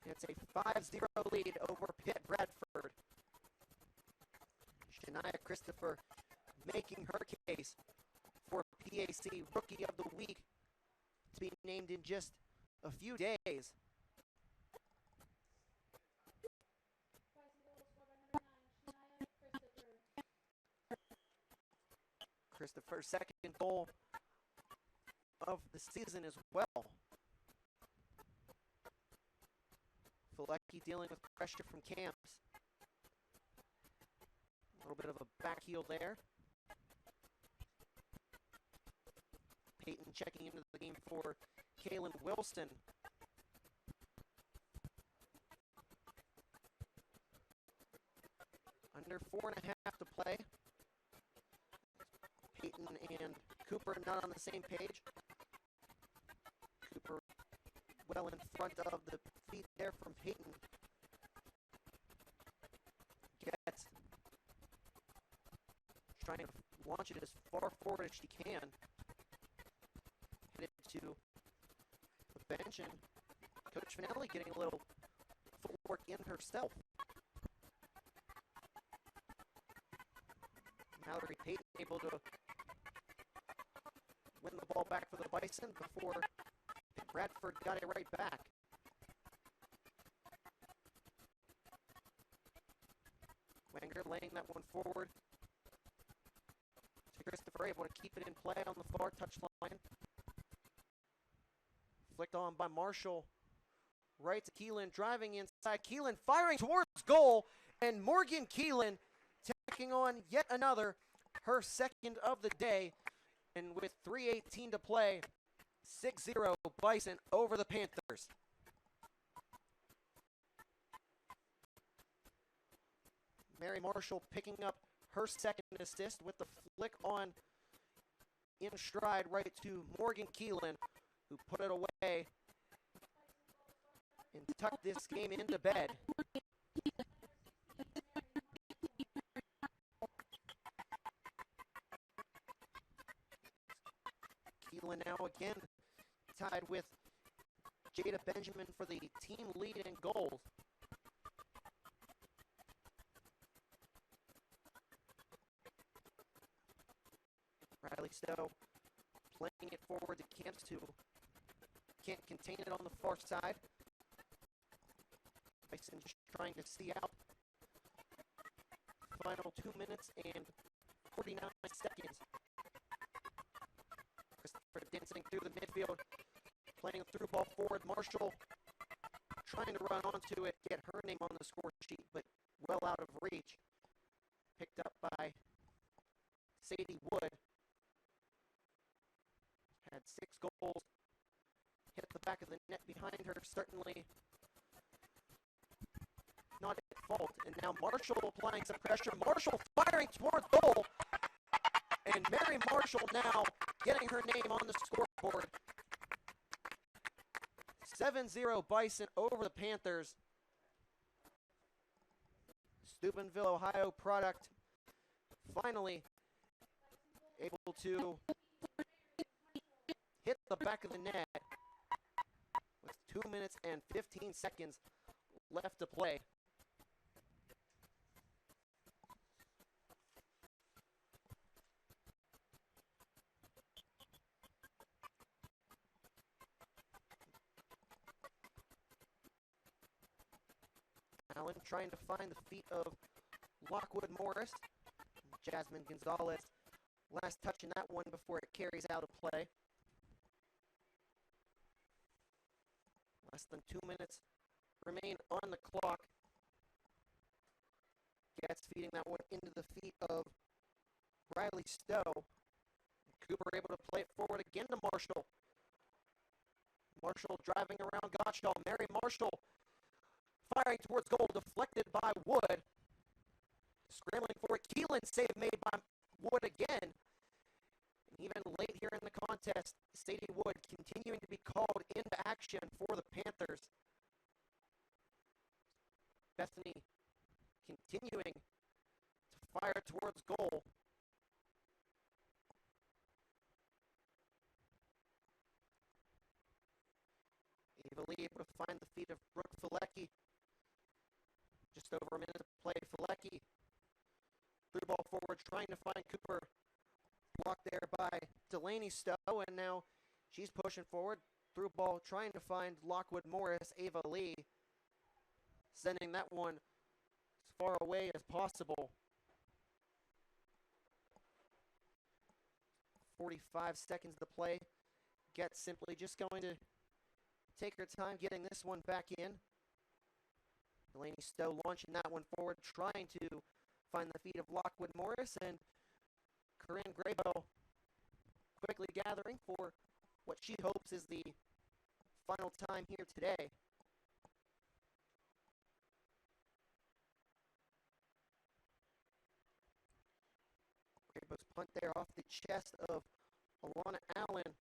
It's a 5-0 lead over Pitt Bradford. Shania Christopher making her case for PAC Rookie of the Week to be named in just a few days. Christopher's second goal of the season as well. Filecki dealing with pressure from Camps. A little bit of a back heel there. Payton checking into the game for Kaylin Wilson. Under 4.5 to play. Peyton and Cooper not on the same page. Cooper well in front of the feet there from Peyton. Gets trying to launch it as far forward as she can. Headed to the bench, and Coach Finelli getting a little footwork in herself. Mallory Peyton able to win the ball back for the Bison before Bradford got it right back. Wenger laying that one forward to Christopher, able to keep it in play on the far touchline. Flicked on by Marshall. Right to Keelan, driving inside. Keelan firing towards goal, and Morgan Keelan tacking on yet another, her second of the day. And with 3:18 to play, 6-0 Bison over the Panthers. Mary Marshall picking up her second assist with the flick on in stride right to Morgan Keelan, who put it away and tucked this game into bed. Keelan now again tied with Jada Benjamin for the team lead in goals. Riley Stowe playing it forward to Camps, who can't contain it on the far side. Bison just trying to see out. Final 2 minutes and 49 seconds. Christopher dancing through the midfield, playing a through ball forward. Marshall trying to run onto it, get her name on the score sheet, but well out of reach. Picked up by Sadie Wood. Had 6 goals. Hit the back of the net behind her, certainly not at fault. And now Marshall applying some pressure. Marshall firing towards goal. And Mary Marshall now getting her name on the scoreboard. 7-0 Bison over the Panthers. Steubenville, Ohio product finally able to hit the back of the net with 2 minutes and 15 seconds left to play. Allen trying to find the feet of Lockwood Morris. Jasmine Gonzalez last touching that one before it carries out of play. Less than 2 minutes remain on the clock. Gets feeding that one into the feet of Riley Stowe. Cooper able to play it forward again to Marshall. Marshall driving around Gottschall. Mary Marshall firing towards goal, deflected by Wood. Scrambling for it. Keelan save made by Wood again. And even late here in the contest, Sadie Wood continuing to be called into action for the Panthers. Bethany continuing to fire towards goal. Ava Lee able to find the feet of Brooke Filecki. Just over a minute to play. Filecki through ball forward, trying to find Cooper. Blocked there by Delaney Stowe, and now she's pushing forward. Through ball, trying to find Lockwood Morris. Ava Lee sending that one as far away as possible. 45 seconds to play. Get simply just going to take her time getting this one back in. Delaney Stowe launching that one forward, trying to find the feet of Lockwood Morris, and Corinne Graybo quickly gathering for what she hopes is the final time here today. Graybo's punt there off the chest of Alana Allen.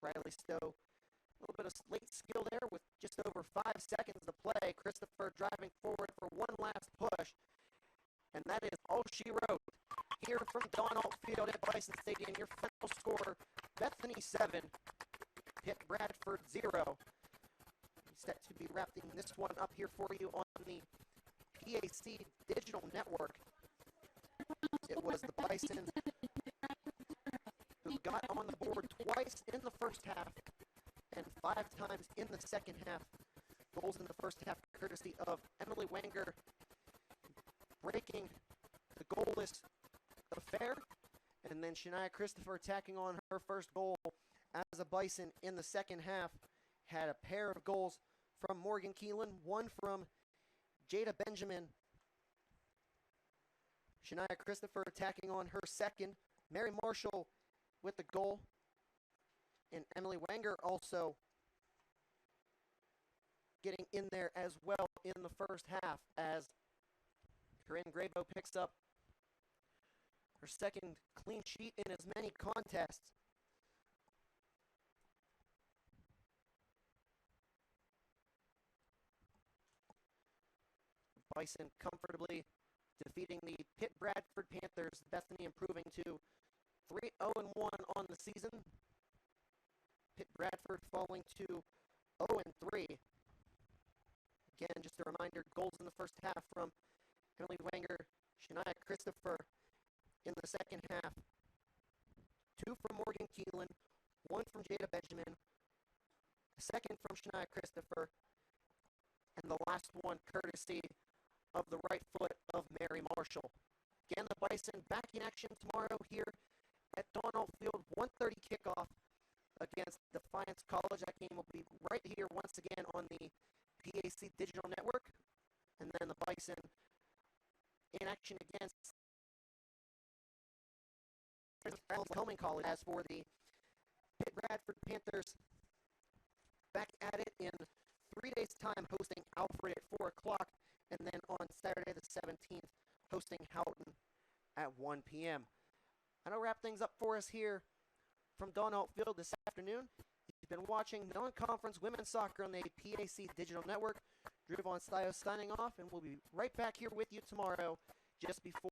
Riley Stowe, a little bit of late skill there with just over 5 seconds to play. Christopher driving forward for one last push. And that is all she wrote. Here from Donald Field at Bison Stadium, your final score, Bethany 7, Pitt Bradford 0. Set to be wrapping this one up here for you on the PAC Digital Network. It was the Bison who got on the board twice in the first half and 5 times in the second half. Goals in the first half courtesy of Emily Wanger, breaking the goalless affair, and then Shania Christopher tacking on her first goal as a Bison in the second half. Had a pair of goals from Morgan Keelan, one from Jada Benjamin. Shania Christopher tacking on her second. Mary Marshall with the goal, and Emily Wanger also getting in there as well in the first half as Corinne Graybo picks up her second clean sheet in as many contests. Bison comfortably defeating the Pitt Bradford Panthers. Bethany improving to 3-0-1 on the season. Pitt Bradford falling to 0-3. Again, just a reminder, goals in the first half from Emily Wanger, Shania Christopher in the second half. 2 from Morgan Keelan, 1 from Jada Benjamin, a second from Shania Christopher, and the last one courtesy of the right foot of Mary Marshall. Again, the Bison back in action tomorrow here at Donald Field, 1:30 kickoff against Defiance College. That game will be right here once again on the PAC Digital Network. And then the Bison in action against Homing College. As for the Pitt Bradford Panthers, back at it in 3 days' time, hosting Alfred at 4 o'clock, and then on Saturday the 17th, hosting Houghton at 1 p.m. That'll wrap things up for us here from Donald Field this afternoon. You've been watching non-conference women's soccer on the PAC Digital Network. Drew Von Styo signing off, and we'll be right back here with you tomorrow just before